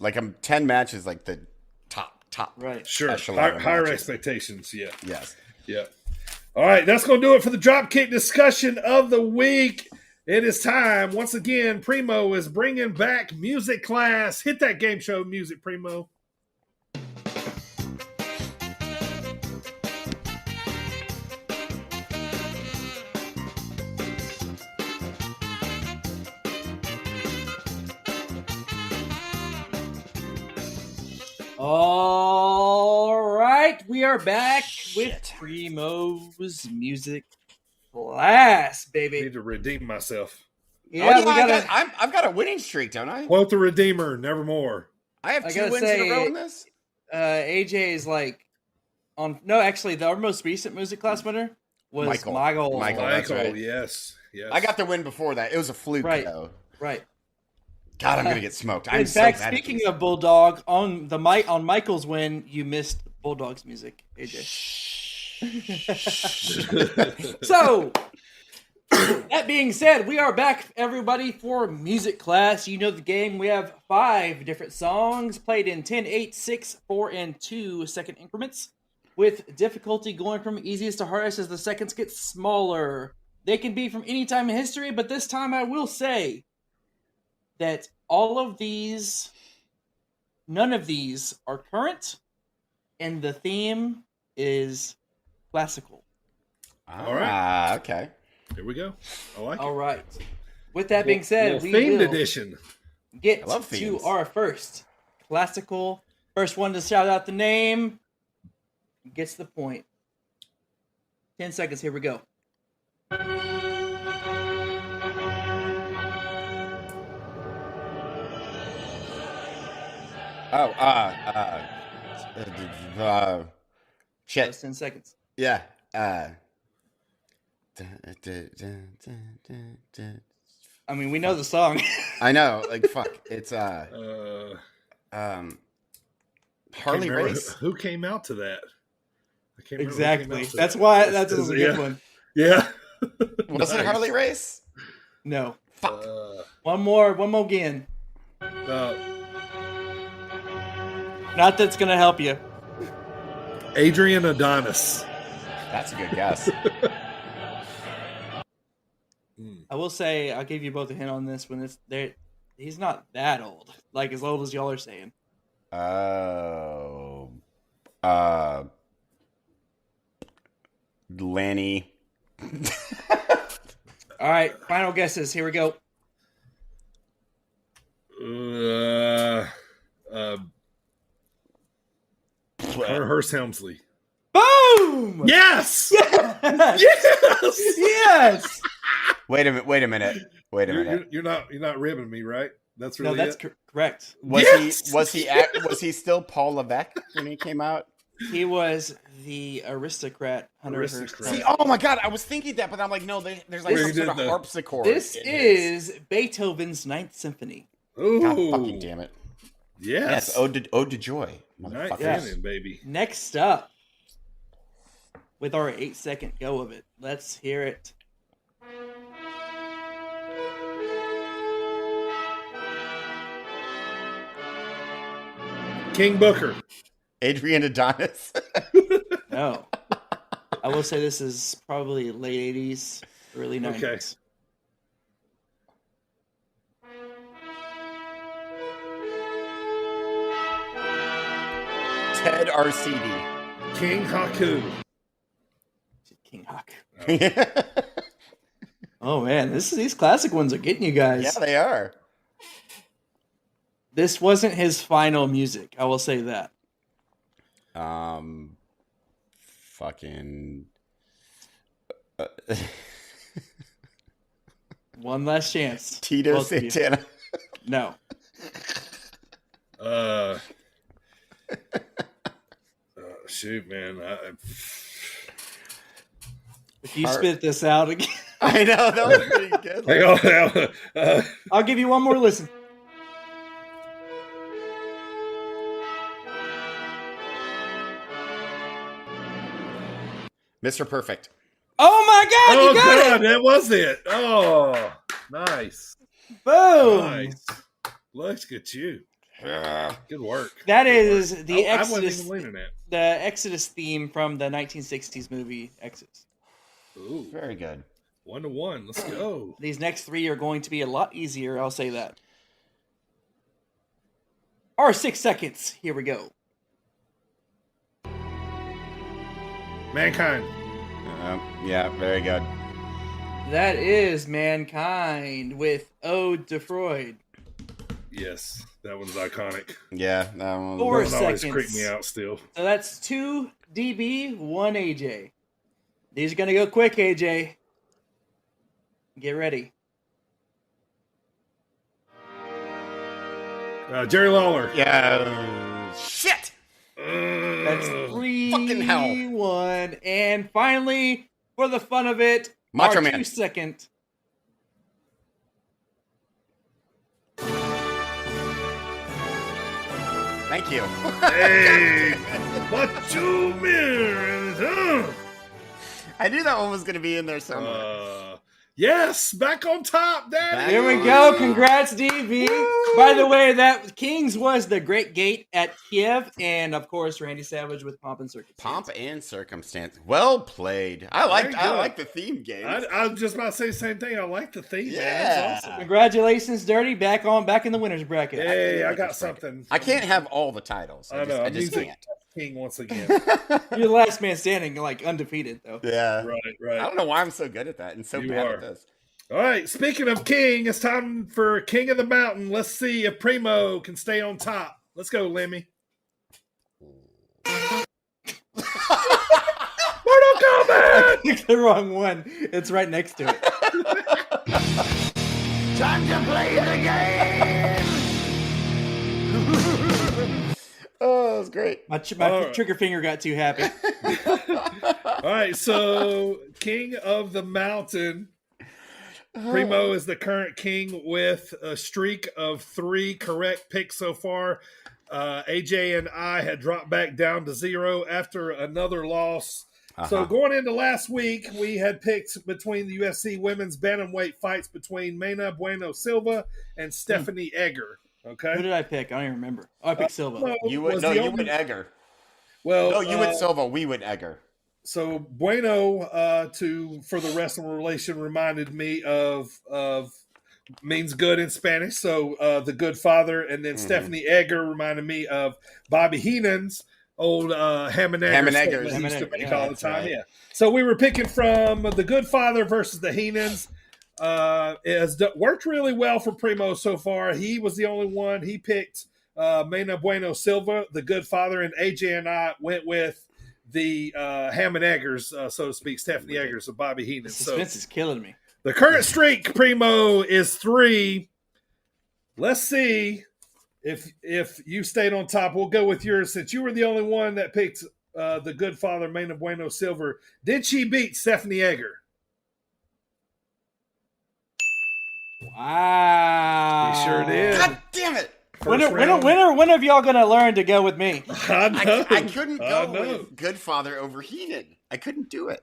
10 matches like the top. Right, sure. Higher expectations. Yeah. Yes. Yeah. All right, that's going to do it for the Dropkick discussion of the week. It is time. Once again, Primo is bringing back music class. Hit that game show music, Primo. All right, we are back with Primo's music class, baby. I need to redeem myself. Yeah, I've got a winning streak, don't I? Quote the Redeemer, nevermore. I have 2 wins in a row in this. AJ is our most recent music class winner was Michael. That's right. Yes. I got the win before that. It was a fluke, though. Right. God, I'm gonna get smoked. In fact, speaking of Bulldog, on Michael's win, you missed Bulldog's music, AJ. So, that being said, we are back, everybody, for music class. You know the game. We have 5 different songs played in 10, 8, 6, 4, and 2 second increments, with difficulty going from easiest to hardest as the seconds get smaller. They can be from any time in history, but this time I will say that none of these are current, and the theme is classical. All right. Okay. Here we go. I like it. All right. With that being said, we themed will edition. Get to our first classical. First one to shout out the name gets the point. 10 seconds. Here we go. Shit. Just 10 seconds. Yeah. I mean, we know the song. I know. Fuck. It's Harley Race. Who came out to that? I can't remember. Exactly. That's why that's a good one. Yeah. Was it Harley Race? No. Fuck. One more again. Not that's gonna help you. Adrian Adonis. That's a good guess. I will say, I'll give you both a hint on this one. He's not that old. Like, as old as y'all are saying. Lanny. All right, final guesses. Here we go. Hearst Helmsley. Boom! Yes! Yes! Wait a minute. You're not ribbing me, right? That's really that's correct. Was he still Paul Levesque when he came out? He was the aristocrat. See, oh my God, I was thinking that, but I'm like, no, there's like some sort of harpsichord. This is Beethoven's Ninth Symphony. Ooh. God fucking damn it. Yes. Ode to Joy. Night Yes. Cannon, baby. Next up, with our 8-second go of it, let's hear it. King Booker. Adrian Adonis. No. I will say this is probably late 80s, early 90s. Okay. Ted RCD. King Haku. King Haku. Oh man, these classic ones are getting you guys. Yeah, they are. This wasn't his final music, I will say that. Fucking. One last chance. Tito Both of you. Santana. No. Shoot, man. If you spit this out again. I know, that was pretty good. Hang on. I'll give you one more listen. Mr. Perfect. Oh my God, you got it! That was it. Oh, nice. Boom. Nice. Look at you. Good work. That is the I wasn't Exodus, even leaning that. the Exodus theme from the 1960s movie Exodus. Ooh, very good. 1-1. Let's go. These next three are going to be a lot easier, I'll say that. Our 6 seconds. Here we go. Mankind. Yeah, very good. That is Mankind with Ode to Freud. Yes, that one's iconic. Yeah, that one. 4 That one always seconds. creeped me out still. So that's 2 DB, 1 AJ. These are going to go quick, AJ. Get ready. Jerry Lawler. Yeah. Shit. That's 3, fucking hell. 1. And finally, for the fun of it, Macho our Man. 2 second. Thank you. Hey, Macho Man. I knew that one was going to be in there somewhere. Yes, back on top, Daddy. Here we go. Congrats, DB. By the way, that Kings was the Great Gate at Kiev, and of course, Randy Savage with Pomp and Circumstance. Pomp and Circumstance. Well played. I like the theme game. I was just about to say the same thing. I like the theme. Yeah. Man. That's awesome. Congratulations, Dirty. Back in the winners bracket. Hey, I got something. I can't have all the titles. I know. I just Music can't. King once again. You're the last man standing, like undefeated, though. Yeah. Right. I don't know why I'm so good at that and so You bad are. at this. All right. Speaking of King, it's time for King of the Mountain. Let's see if Primo can stay on top. Let's go, Lemmy. Mortal Kombat! I picked the wrong one. It's right next to it. Time to play the game! Oh, that was great. My trigger finger got too happy. All right, so King of the Mountain. Primo is the current king with a streak of 3 correct picks so far. AJ and I had dropped back down to 0 after another loss. So going into last week, we had picked between the UFC women's bantamweight fights between Mena Bueno Silva and Stephanie Egger. Okay, Who did I pick? I don't even remember. Oh, I picked Silva. You went Egger. Well, No, you went Silva. We went Egger. So Bueno, for the wrestling relation, reminded me of means good in Spanish. So the Good Father, and then Stephanie Egger reminded me of Bobby Heenan's old ham and eggers. He used to make all the time. right. Yeah. So we were picking from the Good Father versus the Heenans. It has worked really well for Primo so far. He was the only one. He picked Mena Bueno Silva, the Good Father, and AJ and I went with the ham and eggers, so to speak, Stephanie Eggers of Bobby Heenan. Suspense is killing me. The current streak, Primo, is 3. Let's see if you stayed on top. We'll go with yours since you were the only one that picked the Good Father, Mena Bueno Silva. Did she beat Stephanie Egger? Wow. She sure did. God damn it. When are y'all gonna learn to go with me? I know. I couldn't go with Goodfather overheated. I couldn't do it.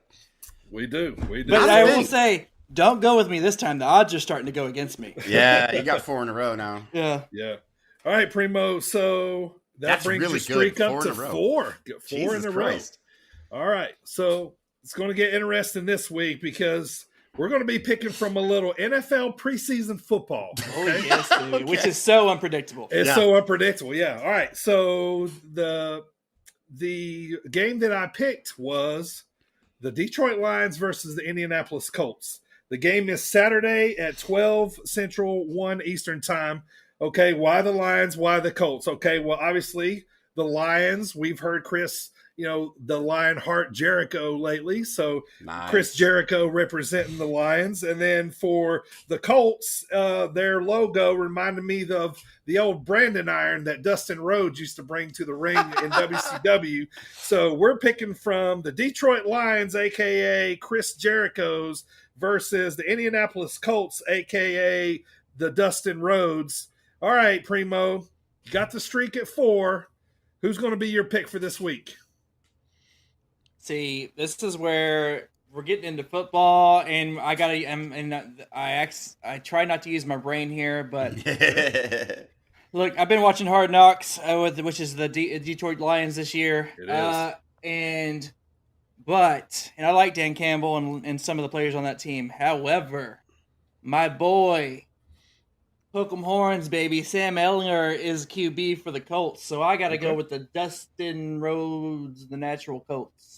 We do. But I will say, don't go with me this time. The odds are starting to go against me. Yeah, you got 4 in a row now. Yeah. All right, Primo. So that brings your streak up to 4. Get 4 in a row. All right. So it's going to get interesting this week because we're going to be picking from a little NFL preseason football. Okay? Oh, yes, dude. Okay. Which is so unpredictable. It's so unpredictable, yeah. All right, so the game that I picked was the Detroit Lions versus the Indianapolis Colts. The game is Saturday at 12 Central, 1 Eastern time. Okay, why the Lions? Why the Colts? Okay, well, obviously, the Lions, we've heard Chris – the Lionheart Jericho lately. So nice. Chris Jericho representing the Lions. And then for the Colts, their logo reminded me of the old branding iron that Dustin Rhodes used to bring to the ring in WCW. So we're picking from the Detroit Lions, a.k.a. Chris Jericho's, versus the Indianapolis Colts, a.k.a. the Dustin Rhodes. All right, Primo, got the streak at 4. Who's going to be your pick for this week? See, this is where we're getting into football, and I try not to use my brain here, but look, I've been watching Hard Knocks, which is the Detroit Lions this year. It is. And I like Dan Campbell and some of the players on that team. However, my boy, hook 'em horns, baby, Sam Ellinger is QB for the Colts, so I got to go with the Dustin Rhodes, the natural Colts.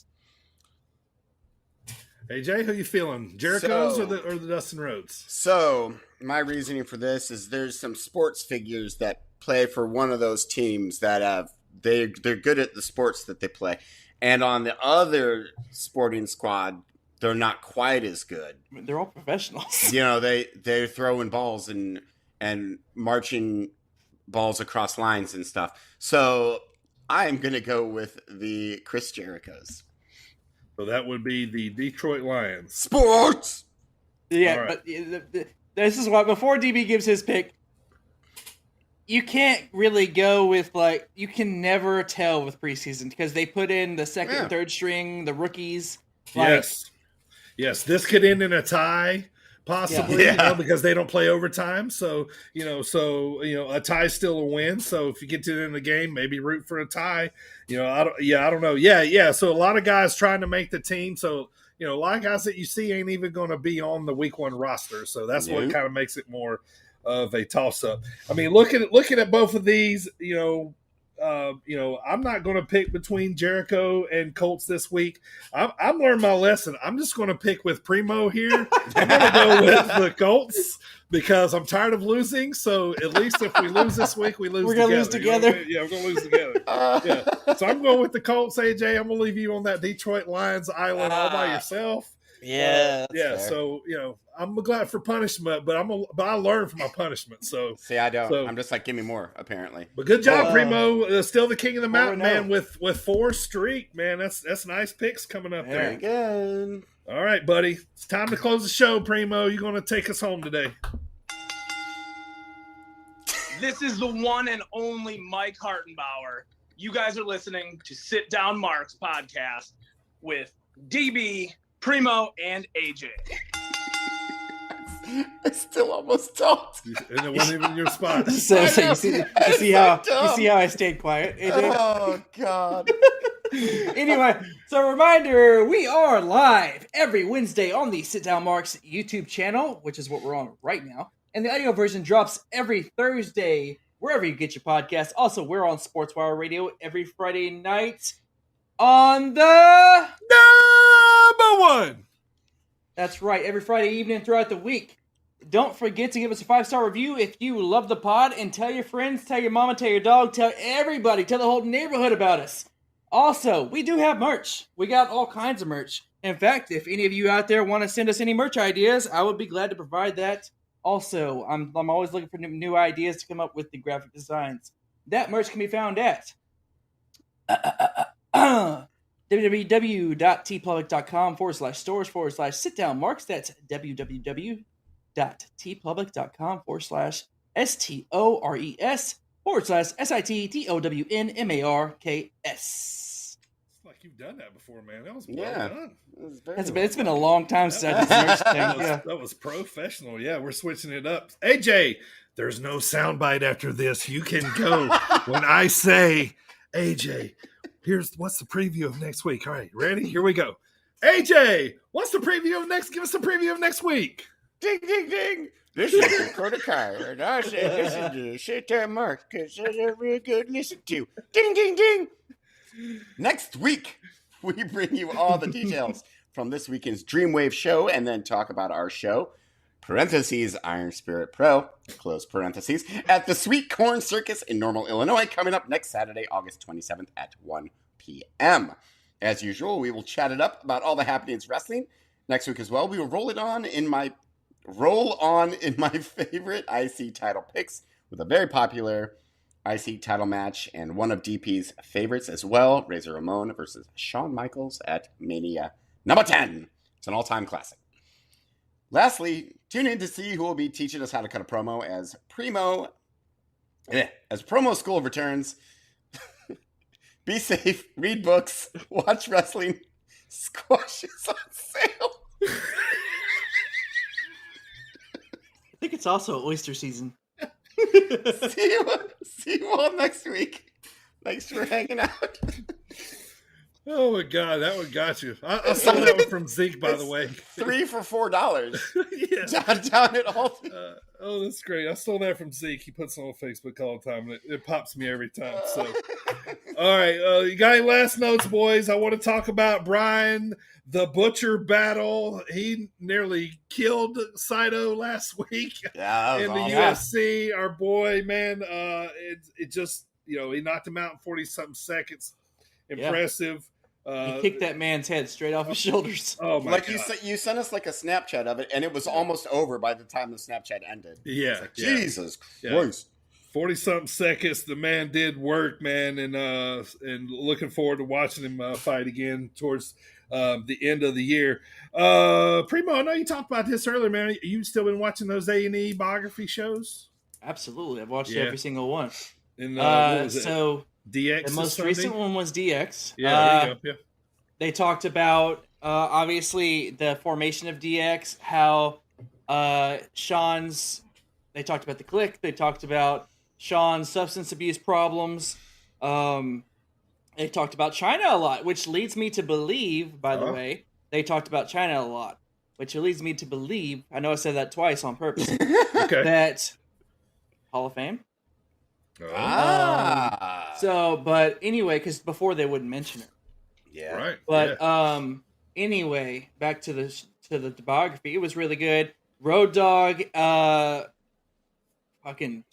AJ, who you feeling? Jericho's or the Dustin Rhodes? So my reasoning for this is there's some sports figures that play for one of those teams that they're good at the sports that they play, and on the other sporting squad they're not quite as good. They're all professionals. They're throwing balls and marching balls across lines and stuff. So I am gonna go with the Chris Jerichos. So that would be the Detroit Lions. Sports! Yeah, right. But this is why, before DB gives his pick, you can't really go with, you can never tell with preseason because they put in the second and third string, the rookies. Yes, this could end in a tie, possibly, because they don't play overtime. So, a tie is still a win. So if you get to the end of the game, maybe root for a tie. I don't know. Yeah. So a lot of guys trying to make the team. So, a lot of guys that you see ain't even going to be on the week 1 roster. So that's what kind of makes it more of a toss-up. I mean, looking at both of these, I'm not going to pick between Jericho and Colts this week. I'm learned my lesson. I'm just going to pick with Primo here. I'm going to go with the Colts because I'm tired of losing. So at least if we lose this week, we lose together. We're going to lose together. Yeah, we're going to lose together. So I'm going with the Colts, AJ. I'm going to leave you on that Detroit Lions island all by yourself. Yeah. Fair. So, I'm glad for punishment, but I learned from my punishment. So see, I don't. I'm just like, give me more, apparently. But good job, Primo. Still the king of the mountain, man. With 4 streak, man. That's nice picks coming up there. Very good. All right, buddy. It's time to close the show, Primo. You're going to take us home today. This is the one and only Mike Hartenbauer. You guys are listening to Sit Down Marks podcast with DB, Primo, and AJ. I still almost talked. And it wasn't even your spot. So you see how I stayed quiet, AJ? Oh, God. Anyway, so reminder, we are live every Wednesday on the Sit Down Marks YouTube channel, which is what we're on right now. And the audio version drops every Thursday, wherever you get your podcasts. Also, we're on SportzWire Radio every Friday night on the number 1. That's right, every Friday evening throughout the week. Don't forget to give us a 5-star review if you love the pod, and tell your friends, tell your mama, tell your dog, tell everybody, tell the whole neighborhood about us. Also, we do have merch. We got all kinds of merch. In fact, if any of you out there want to send us any merch ideas, I would be glad to provide that. Also, I'm always looking for new ideas to come up with the graphic designs. That merch can be found at www.tpublic.com/stores/sitdownmarks. That's www.tpublic.com/STORES /SITDOWNMARKS. Like you've done that before, man. That was Yeah. well done. It's been a long time since I did the merch thing. Yeah. That was professional. Yeah, we're switching it up. AJ, there's no soundbite after this. You can go when I say, AJ, what's the preview of next week. All right, ready? Here we go. AJ, what's the preview of next? Give us the preview of next week. Ding, ding, ding. This is Dakota Kai, and I say listen to Sit Down Marks because they're real good to listen to. Ding, ding, ding. Next week, we bring you all the details from this weekend's Dreamwave show and then talk about our show, parentheses, Iron Spirit Pro, close parentheses, at the Sweet Corn Circus in Normal, Illinois, coming up next Saturday, August 27th at 1 p.m. As usual, we will chat it up about all the happenings wrestling. Next week as well, we will roll on in my favorite IC title picks with a very popular IC title match and one of DP's favorites as well, Razor Ramon versus Shawn Michaels at Mania number 10. It's an all-time classic. Lastly, tune in to see who will be teaching us how to cut a promo as Promo School returns. Be safe, read books, watch wrestling, squash is on sale. I think it's also oyster season. See you all next week. Thanks for hanging out. Oh my God, that one got you. I stole that one from Zeke, by the way. 3 for $4. Yeah. Down at all. Oh, that's great. I stole that from Zeke. He puts it on Facebook all the time, and it pops me every time. So, all right, you got any last notes, boys? I want to talk about Brian the Butcher battle. He nearly killed Saito last week in the UFC. Our boy, man, it just, he knocked him out in 40-something seconds. Impressive. He kicked that man's head straight off his shoulders. Oh my God. You sent us like a Snapchat of it, and it was almost over by the time the Snapchat ended. Yeah. Like, Jesus Christ. 40-something seconds. The man did work, man, and looking forward to watching him fight again towards the end of the year. Primo, I know you talked about this earlier, man. You still been watching those A&E biography shows? Absolutely. I've watched every single one. And what was it? So DX. The most recent one was DX. Yeah, there you go. Yeah. They talked about obviously the formation of DX, how Sean's. They talked about the Click. They talked about Sean's substance abuse problems. They talked about China a lot, which leads me to believe. By the way, they talked about China a lot, which leads me to believe. I know I said that twice on purpose. That Hall of Fame. But anyway, because before they wouldn't mention it. Yeah. Right. But anyway, back to the biography. It was really good. Road Dogg, fucking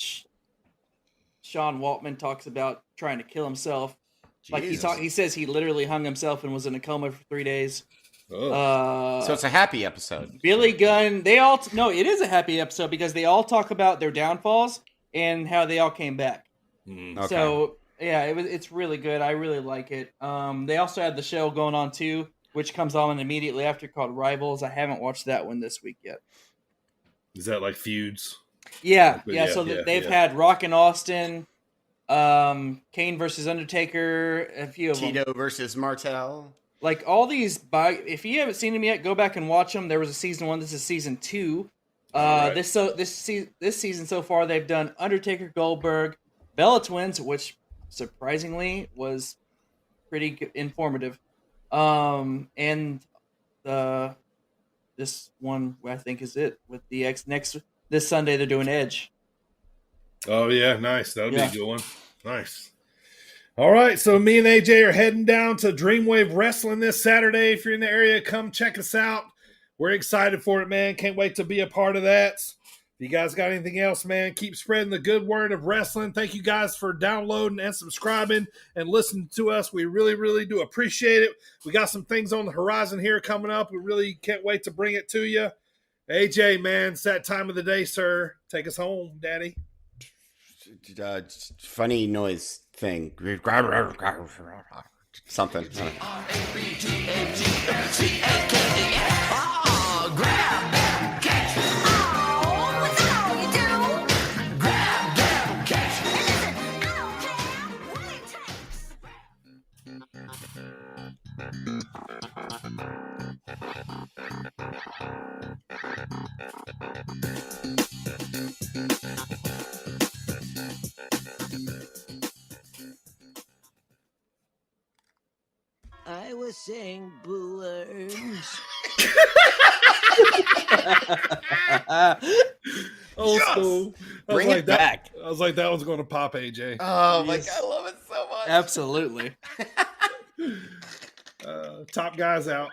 Sean Waltman talks about trying to kill himself. Jesus. Like he says he literally hung himself and was in a coma for 3 days. So it's a happy episode. Billy Gunn, it is a happy episode because they all talk about their downfalls and how they all came back. Okay. So yeah, it's really good. I really like it. They also had the show going on too, which comes on immediately after, called Rivals. I haven't watched that one this week yet. Is that like feuds? Yeah. So they've had Rock and Austin, Kane versus Undertaker, a few of them. Tito versus Martel. Like all these, if you haven't seen them yet, go back and watch them. There was a season 1. This is season 2. This season so far, they've done Undertaker, Goldberg, Bella Twins, which surprisingly was pretty informative. And this one I think is it with DX. This Sunday they're doing Edge. Oh yeah, nice. That'll be a good one. Nice. All right, so me and AJ are heading down to Dreamwave Wrestling this Saturday. If you're in the area, come check us out. We're excited for it, man. Can't wait to be a part of that. If you guys got anything else, man, keep spreading the good word of wrestling. Thank you guys for downloading and subscribing and listening to us. We really, really do appreciate it. We got some things on the horizon here coming up. We really can't wait to bring it to you. AJ, man, it's that time of the day, sir. Take us home, Daddy. Funny noise thing. Something. saying balloons. Old school. Bring it back. I was like, that one's going to pop, AJ. Oh, like I love it so much. Absolutely. Top guys out.